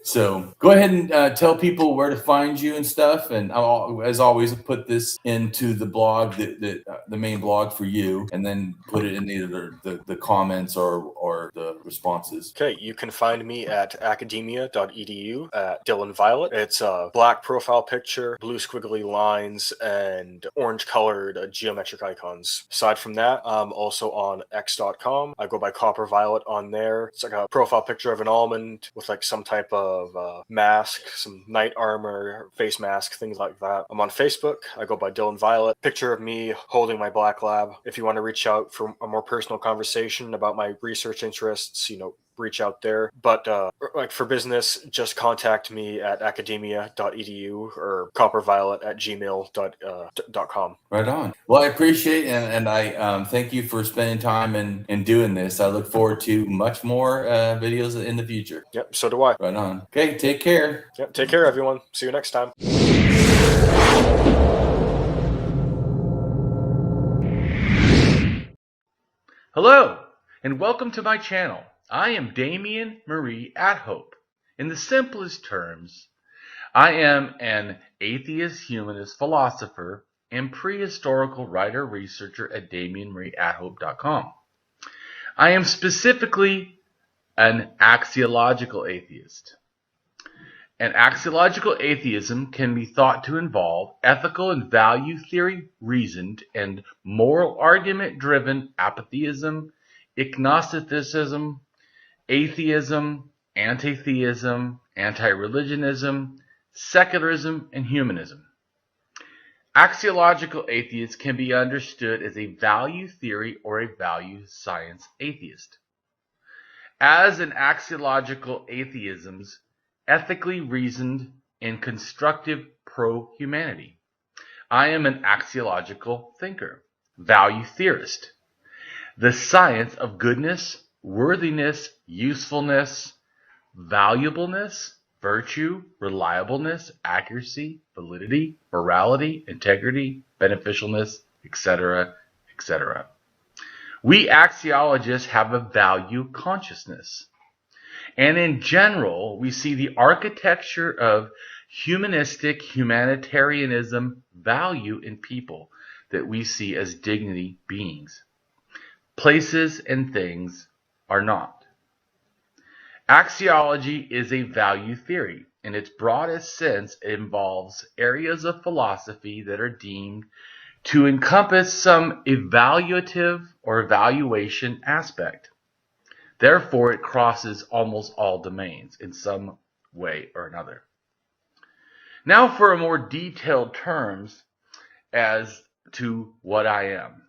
So go ahead and tell people where to find you and stuff. And I'll, as always, put this into the blog, the main blog for you, and then put it in either the comments or the responses. Okay, you can find me at academia.edu at Dylan Violet. It's a black profile picture, blue squiggly lines, and orange colored geometric icons. Aside from that, I'm also on x.com. I go by Copper Violet on there. It's like a profile picture of an almond with like some type of mask, some knight armor, face mask, things like that. I'm on Facebook. I go by Dylan Violet. Picture of me holding my black lab. If you want to reach out for a more personal conversation about my research interests, reach out there. But like for business, just contact me at academia.edu or copperviolet@gmail.com. Right on. Well, I appreciate and I thank you for spending time and doing this. I look forward to much more videos in the future. Yep, so do I. Right on. Okay, take care. Yep, take care, everyone. See you next time. Hello, and welcome to my channel. I am Damien Marie AtHope. In the simplest terms, I am an atheist-humanist philosopher and prehistorical writer-researcher at DamienMarieAtHope.com. I am specifically an axiological atheist. An axiological atheism can be thought to involve ethical and value theory reasoned and moral argument driven apatheism, agnosticism, atheism, anti-theism, anti-religionism, secularism, and humanism. Axiological atheists can be understood as a value theory or a value science atheist. As an axiological atheism's ethically reasoned and constructive pro-humanity. I am an axiological thinker, value theorist. The science of goodness, worthiness, usefulness, valuableness, virtue, reliableness, accuracy, validity, morality, integrity, beneficialness, etc., etc. We axiologists have a value consciousness. And in general, we see the architecture of humanistic humanitarianism value in people that we see as dignity beings. Places and things are not. Axiology is a value theory. In its broadest sense, it involves areas of philosophy that are deemed to encompass some evaluative or evaluation aspect. Therefore, it crosses almost all domains in some way or another. Now for a more detailed terms as to what I am.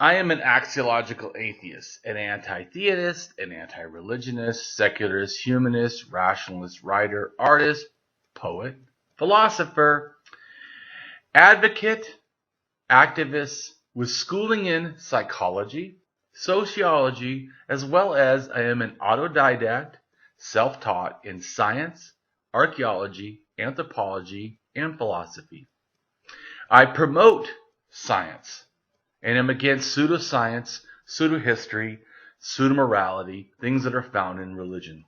I am an axiological atheist, an anti-theist, an anti-religionist, secularist, humanist, rationalist, writer, artist, poet, philosopher, advocate, activist with schooling in psychology, sociology, as well as I am an autodidact, self-taught in science, archaeology, anthropology, and philosophy. I promote science and am against pseudoscience, pseudo-history, pseudo-morality, things that are found in religion.